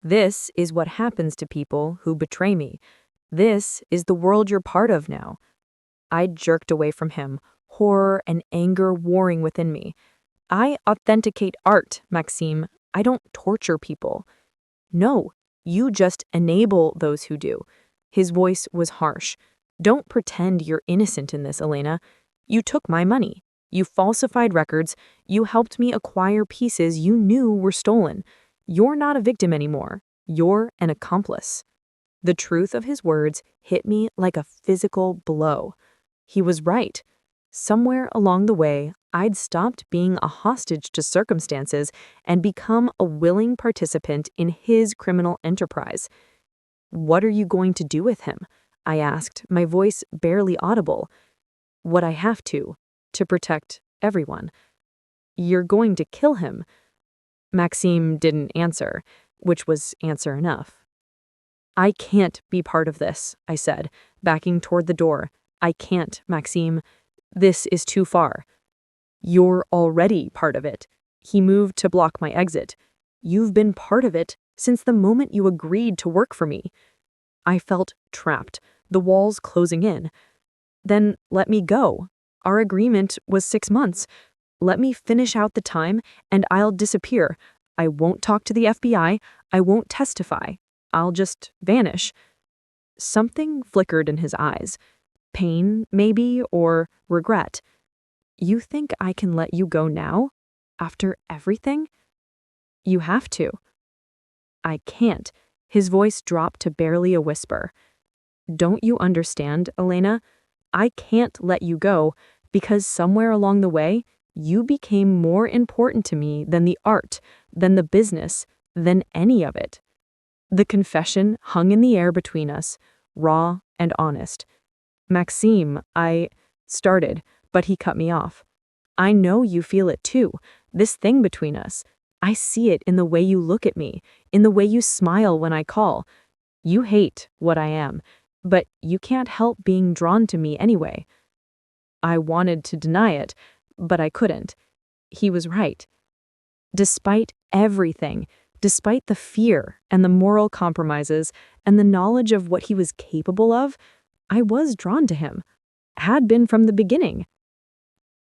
"This is what happens to people who betray me. This is the world you're part of now." I jerked away from him, horror and anger warring within me. "I authenticate art, Maksim. I don't torture people." "No, you just enable those who do." His voice was harsh. "Don't pretend you're innocent in this, Elena. You took my money. You falsified records. You helped me acquire pieces you knew were stolen. You're not a victim anymore. You're an accomplice." The truth of his words hit me like a physical blow. He was right. Somewhere along the way, I'd stopped being a hostage to circumstances and become a willing participant in his criminal enterprise. "What are you going to do with him?" I asked, my voice barely audible. "What I have to protect everyone." "You're going to kill him." Maksim didn't answer, which was answer enough. "I can't be part of this," I said, backing toward the door. "I can't, Maksim. This is too far." "You're already part of it." He moved to block my exit. "You've been part of it since the moment you agreed to work for me." I felt trapped, the walls closing in. "Then let me go. Our agreement was 6 months. Let me finish out the time and I'll disappear. I won't talk to the FBI. I won't testify. I'll just vanish." Something flickered in his eyes. Pain, maybe, or regret. "You think I can let you go now?" After everything? You have to. I can't. His voice dropped to barely a whisper. Don't you understand, Elena? I can't let you go because somewhere along the way, you became more important to me than the art, than the business, than any of it. The confession hung in the air between us, raw and honest. Maxim, I started, but he cut me off. I know you feel it too, this thing between us. I see it in the way you look at me, in the way you smile when I call. You hate what I am, but you can't help being drawn to me anyway. I wanted to deny it, but I couldn't. He was right. Despite everything, despite the fear and the moral compromises and the knowledge of what he was capable of, I was drawn to him, had been from the beginning.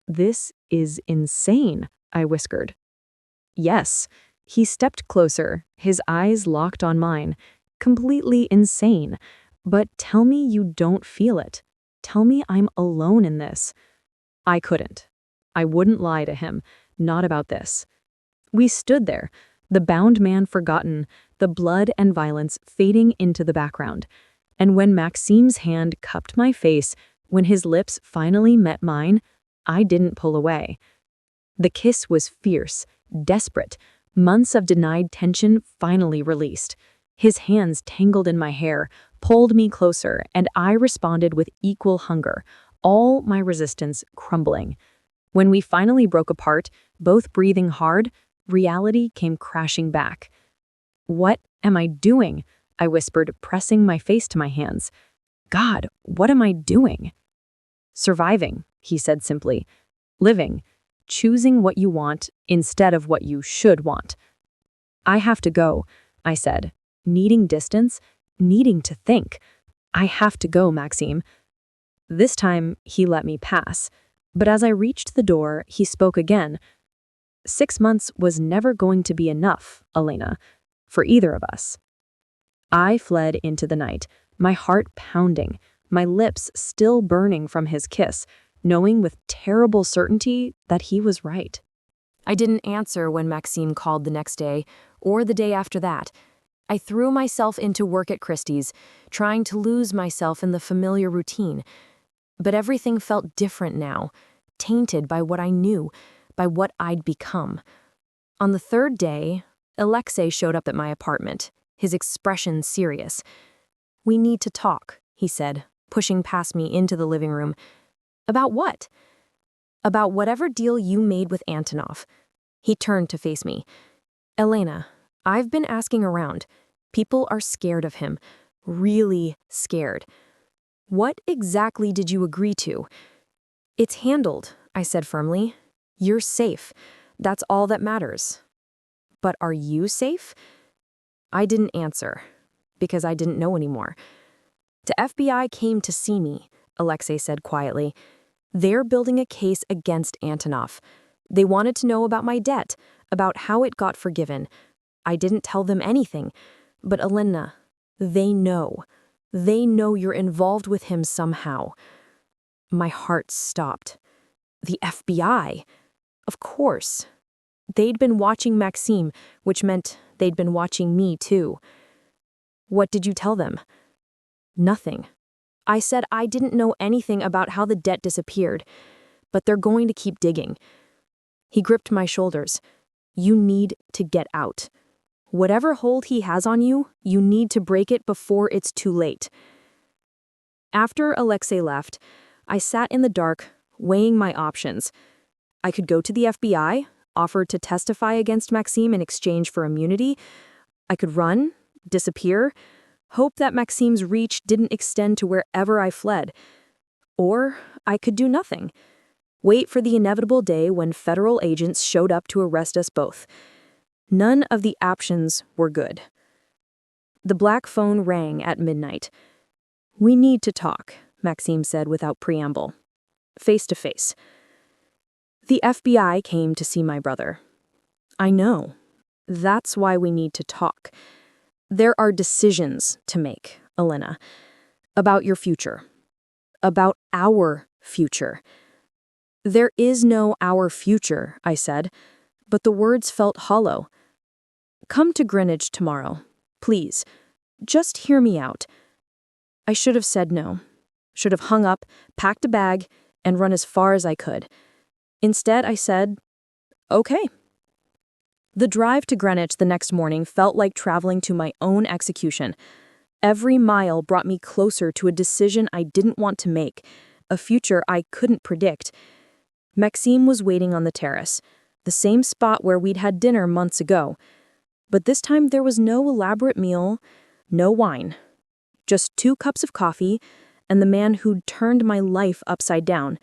This is insane, I whispered. Yes, he stepped closer, his eyes locked on mine. Completely insane. But tell me you don't feel it. Tell me I'm alone in this. I couldn't. I wouldn't lie to him, not about this. We stood there, the bound man forgotten, the blood and violence fading into the background. And when Maxim's hand cupped my face, when his lips finally met mine, I didn't pull away. The kiss was fierce, desperate, months of denied tension finally released. His hands tangled in my hair, pulled me closer, and I responded with equal hunger, all my resistance crumbling. When we finally broke apart, both breathing hard, reality came crashing back. What am I doing? I whispered, pressing my face to my hands. God, what am I doing? Surviving, he said simply. Living, choosing what you want instead of what you should want. I have to go, I said, needing distance, needing to think. I have to go, Maxim. This time, he let me pass. But as I reached the door, he spoke again. 6 months was never going to be enough, Elena, for either of us. I fled into the night, my heart pounding, my lips still burning from his kiss, knowing with terrible certainty that he was right. I didn't answer when Maxim called the next day, or the day after that. I threw myself into work at Christie's, trying to lose myself in the familiar routine. But everything felt different now, tainted by what I knew, by what I'd become. On the third day, Alexei showed up at my apartment, his expression serious. "We need to talk," he said, pushing past me into the living room. "About what?" "About whatever deal you made with Antonov." He turned to face me. "Elena, I've been asking around. People are scared of him. Really scared. What exactly did you agree to?" "It's handled," I said firmly. "You're safe. That's all that matters." "But are you safe?" I didn't answer, because I didn't know anymore. "The FBI came to see me," Alexei said quietly. "They're building a case against Antonov. They wanted to know about my debt, about how it got forgiven. I didn't tell them anything. But Elena, they know. They know you're involved with him somehow." My heart stopped. The FBI? Of course. They'd been watching Maxim, which meant they'd been watching me too. "What did you tell them?" "Nothing. I said I didn't know anything about how the debt disappeared, but they're going to keep digging." He gripped my shoulders. "You need to get out. Whatever hold he has on you, you need to break it before it's too late." After Alexei left, I sat in the dark, weighing my options. I could go to the FBI, offer to testify against Maxim in exchange for immunity. I could run, disappear, hope that Maxim's reach didn't extend to wherever I fled. Or I could do nothing. Wait for the inevitable day when federal agents showed up to arrest us both. None of the options were good. The black phone rang at midnight. "We need to talk," Maxim said without preamble. "Face to face." "The FBI came to see my brother." "I know. That's why we need to talk. There are decisions to make, Elena. About your future. About our future." "There is no our future," I said. But the words felt hollow. "Come to Greenwich tomorrow. Please. Just hear me out." I should have said no. Should have hung up, packed a bag, and run as far as I could. Instead, I said, "Okay." The drive to Greenwich the next morning felt like traveling to my own execution. Every mile brought me closer to a decision I didn't want to make, a future I couldn't predict. Maksim was waiting on the terrace, the same spot where we'd had dinner months ago. But this time there was no elaborate meal, no wine. Just 2 cups of coffee, and the man who'd turned my life upside down.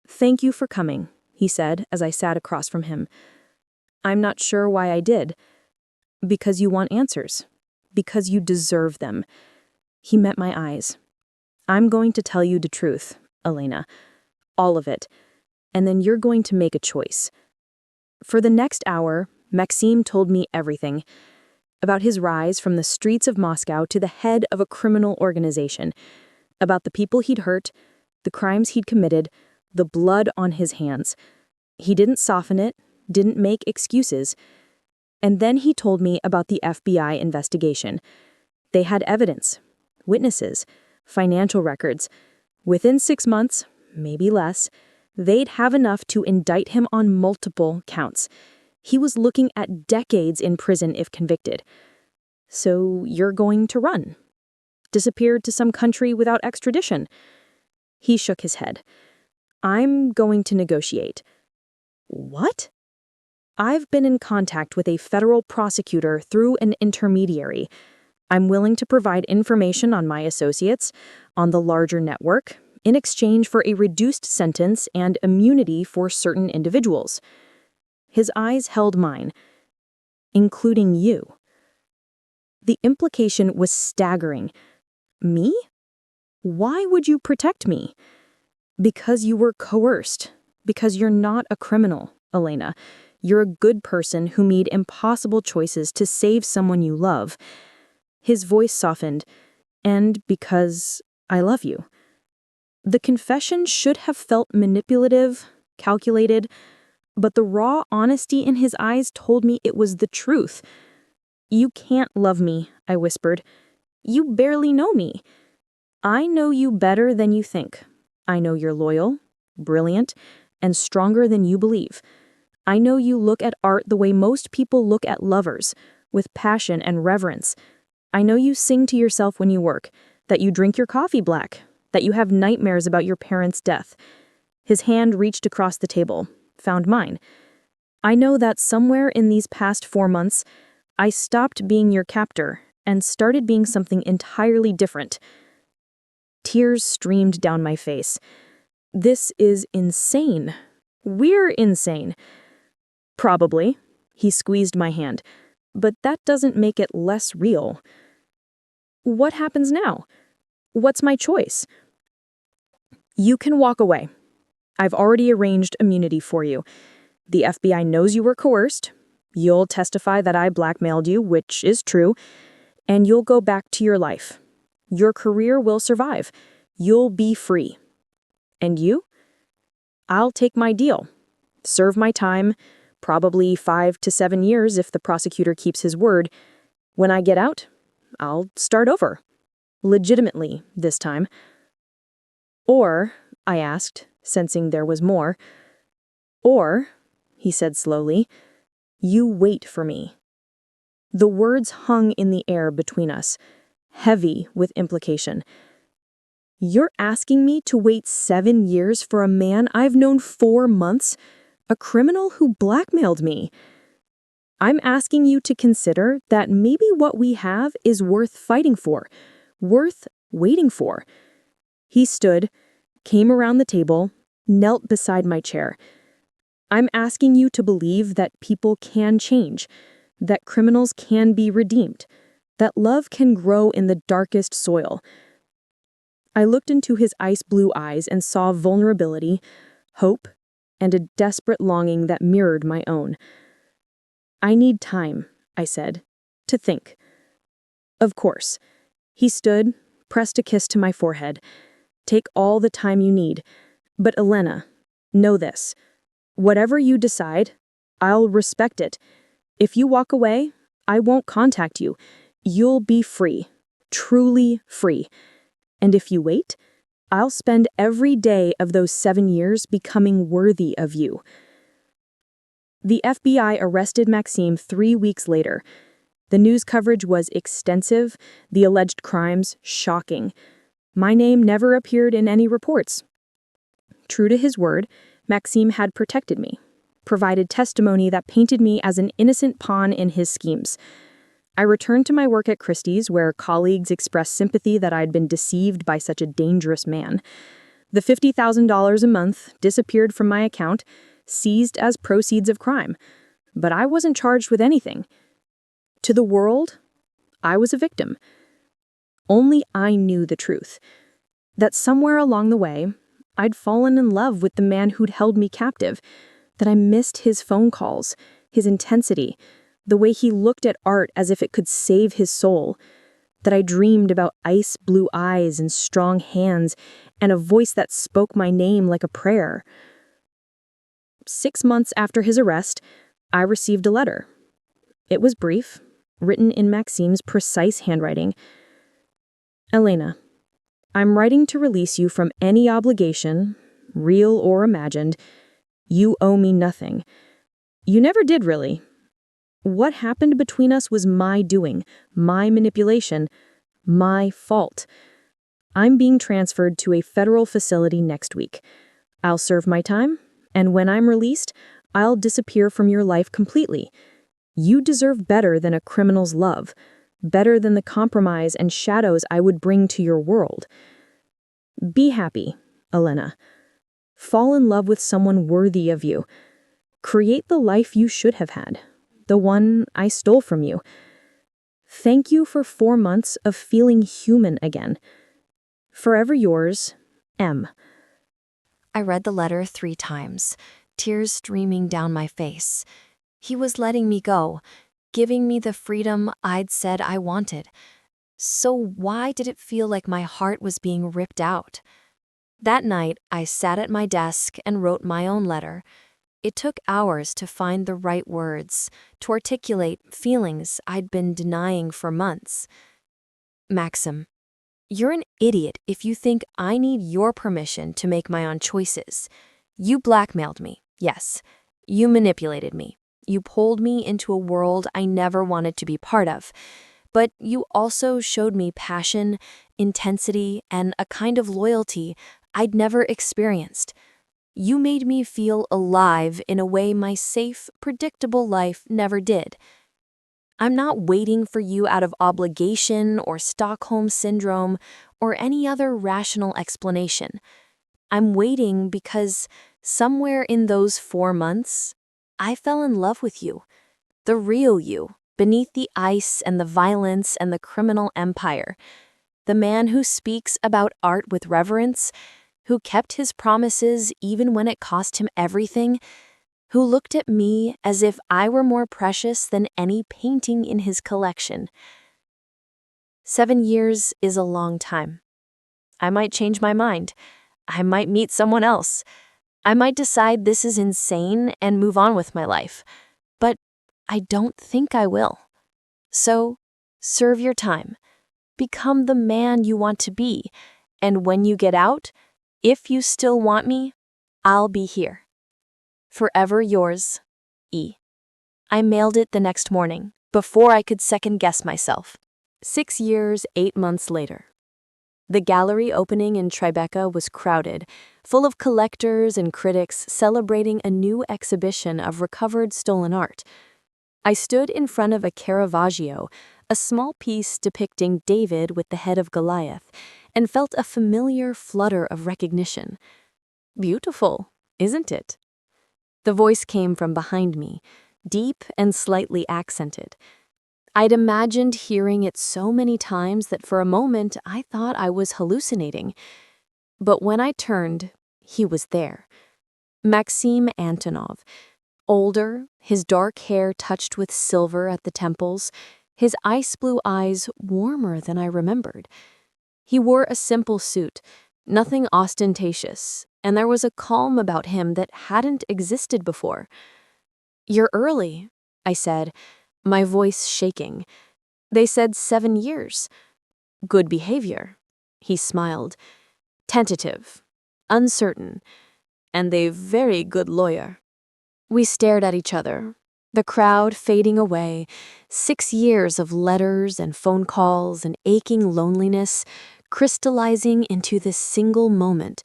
"Thank you for coming," he said as I sat across from him. "I'm not sure why I did." "Because you want answers. Because you deserve them." He met my eyes. "I'm going to tell you the truth, Elena. All of it. And then you're going to make a choice." For the next hour, Maksim told me everything. About his rise from the streets of Moscow to the head of a criminal organization. About the people he'd hurt, the crimes he'd committed, the blood on his hands. He didn't soften it, didn't make excuses. And then he told me about the FBI investigation. They had evidence, witnesses, financial records. Within 6 months, maybe less, they'd have enough to indict him on multiple counts. He was looking at decades in prison if convicted. "So you're going to run? Disappear to some country without extradition?" He shook his head. "I'm going to negotiate." "What?" "I've been in contact with a federal prosecutor through an intermediary. I'm willing to provide information on my associates, on the larger network, in exchange for a reduced sentence and immunity for certain individuals." His eyes held mine. "Including you." The implication was staggering. Me? Why would you protect me? Because you were coerced. Because you're not a criminal, Elena. You're a good person who made impossible choices to save someone you love. His voice softened. "And because I love you." The confession should have felt manipulative, calculated, but the raw honesty in his eyes told me it was the truth. "You can't love me," I whispered. "You barely know me." "I know you better than you think. I know you're loyal, brilliant, and stronger than you believe. I know you look at art the way most people look at lovers, with passion and reverence. I know you sing to yourself when you work, that you drink your coffee black, that you have nightmares about your parents' death." His hand reached across the table, found mine. "I know that somewhere in these past 4 months, I stopped being your captor and started being something entirely different." Tears streamed down my face. "This is insane. We're insane." "Probably." He squeezed my hand. "But that doesn't make it less real." "What happens now? What's my choice?" "You can walk away. I've already arranged immunity for you. The FBI knows you were coerced. You'll testify that I blackmailed you, which is true, and you'll go back to your life. Your career will survive. You'll be free. And you? I'll take my deal. Serve my time, probably 5 to 7 years if the prosecutor keeps his word. When I get out, I'll start over. Legitimately this time." "Or," I asked, sensing there was more. "Or," he said slowly, "you wait for me." The words hung in the air between us, heavy with implication. "You're asking me to wait 7 years for a man I've known 4 months? A criminal who blackmailed me? I'm asking you to consider that maybe what we have is worth fighting for, worth waiting for." He stood, came around the table, knelt beside my chair. "I'm asking you to believe that people can change, that criminals can be redeemed, that love can grow in the darkest soil." I looked into his ice blue eyes and saw vulnerability, hope, and a desperate longing that mirrored my own. "I need time," I said, "to think." "Of course." He stood, pressed a kiss to my forehead. "Take all the time you need. But Elena, know this. Whatever you decide, I'll respect it. If you walk away, I won't contact you. You'll be free. Truly free. And if you wait, I'll spend every day of those 7 years becoming worthy of you." The FBI arrested Maksim 3 weeks later. The news coverage was extensive, the alleged crimes shocking. My name never appeared in any reports. True to his word, Maksim had protected me, provided testimony that painted me as an innocent pawn in his schemes. I returned to my work at Christie's, where colleagues expressed sympathy that I'd been deceived by such a dangerous man. The $50,000 a month disappeared from my account, seized as proceeds of crime, but I wasn't charged with anything. To the world, I was a victim. Only I knew the truth, that somewhere along the way, I'd fallen in love with the man who'd held me captive, that I missed his phone calls, his intensity, the way he looked at art as if it could save his soul, that I dreamed about ice blue eyes and strong hands and a voice that spoke my name like a prayer. 6 months after his arrest, I received a letter. It was brief, written in Maksim's precise handwriting. "Elena, I'm writing to release you from any obligation, real or imagined. You owe me nothing. You never did, really. What happened between us was my doing, my manipulation, my fault. I'm being transferred to a federal facility next week. I'll serve my time, and when I'm released, I'll disappear from your life completely. You deserve better than a criminal's love, better than the compromise and shadows I would bring to your world. Be happy, Elena. Fall in love with someone worthy of you. Create the life you should have had, the one I stole from you. Thank you for 4 months of feeling human again. Forever yours, M." I read the letter 3 times, tears streaming down my face. He was letting me go, giving me the freedom I'd said I wanted. So why did it feel like my heart was being ripped out? That night, I sat at my desk and wrote my own letter. It took hours to find the right words, to articulate feelings I'd been denying for months. "Maksim, you're an idiot if you think I need your permission to make my own choices. You blackmailed me, yes. You manipulated me. You pulled me into a world I never wanted to be part of. But you also showed me passion, intensity, and a kind of loyalty I'd never experienced. You made me feel alive in a way my safe, predictable life never did. I'm not waiting for you out of obligation or Stockholm Syndrome or any other rational explanation. I'm waiting because somewhere in those 4 months, I fell in love with you, the real you, beneath the ice and the violence and the criminal empire. The man who speaks about art with reverence, who kept his promises even when it cost him everything, who looked at me as if I were more precious than any painting in his collection. 7 years is a long time. I might change my mind. I might meet someone else. I might decide this is insane and move on with my life. But I don't think I will. So, serve your time. Become the man you want to be. And when you get out, if you still want me, I'll be here. Forever yours, E." I mailed it the next morning, before I could second-guess myself. 6 years, 8 months later. The gallery opening in Tribeca was crowded, full of collectors and critics celebrating a new exhibition of recovered stolen art. I stood in front of a Caravaggio, a small piece depicting David with the head of Goliath, and felt a familiar flutter of recognition. Beautiful, isn't it? The voice came from behind me, deep and slightly accented. I'd imagined hearing it so many times that for a moment I thought I was hallucinating. But when I turned, he was there. Maksim Antonov, older, his dark hair touched with silver at the temples, his ice blue eyes warmer than I remembered. He wore a simple suit, nothing ostentatious, and there was a calm about him that hadn't existed before. You're early, I said, my voice shaking. They said 7 years. Good behavior. He smiled. Tentative. Uncertain. And a very good lawyer. We stared at each other, the crowd fading away, 6 years of letters and phone calls and aching loneliness crystallizing into this single moment.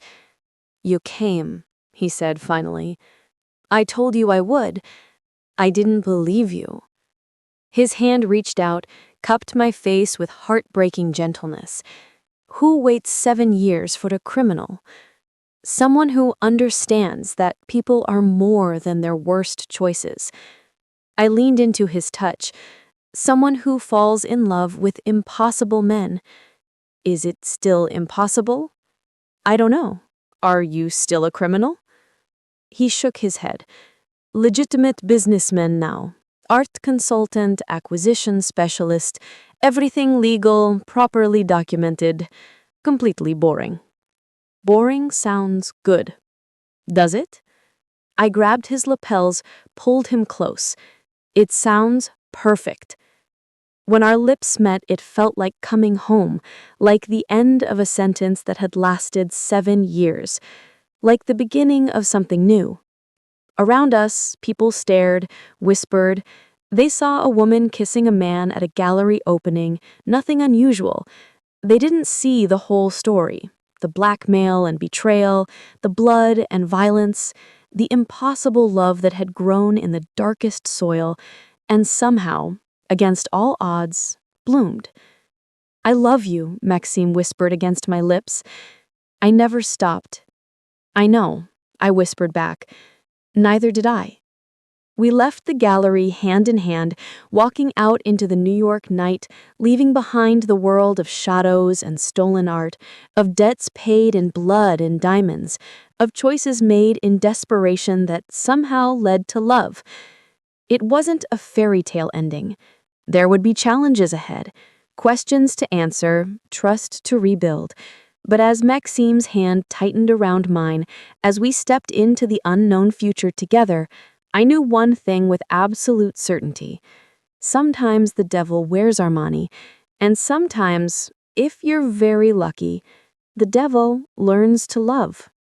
You came, he said finally. I told you I would. I didn't believe you. His hand reached out, cupped my face with heartbreaking gentleness. Who waits 7 years for a criminal? Someone who understands that people are more than their worst choices. I leaned into his touch. Someone who falls in love with impossible men. Is it still impossible? I don't know. Are you still a criminal? He shook his head. Legitimate businessman now. Art consultant, acquisition specialist, everything legal, properly documented, completely boring. Boring sounds good. Does it? I grabbed his lapels, pulled him close. It sounds perfect. When our lips met, it felt like coming home, like the end of a sentence that had lasted 7 years, like the beginning of something new. Around us, people stared, whispered. They saw a woman kissing a man at a gallery opening, nothing unusual. They didn't see the whole story. The blackmail and betrayal, the blood and violence, the impossible love that had grown in the darkest soil, and somehow, against all odds, bloomed. I love you, Maksim whispered against my lips. I never stopped. I know, I whispered back. Neither did I. We left the gallery hand in hand, walking out into the New York night, leaving behind the world of shadows and stolen art, of debts paid in blood and diamonds, of choices made in desperation that somehow led to love. It wasn't a fairy tale ending. There would be challenges ahead, questions to answer, trust to rebuild. But as Maksim's hand tightened around mine, as we stepped into the unknown future together, I knew one thing with absolute certainty. Sometimes the devil wears Armani, and sometimes, if you're very lucky, the devil learns to love.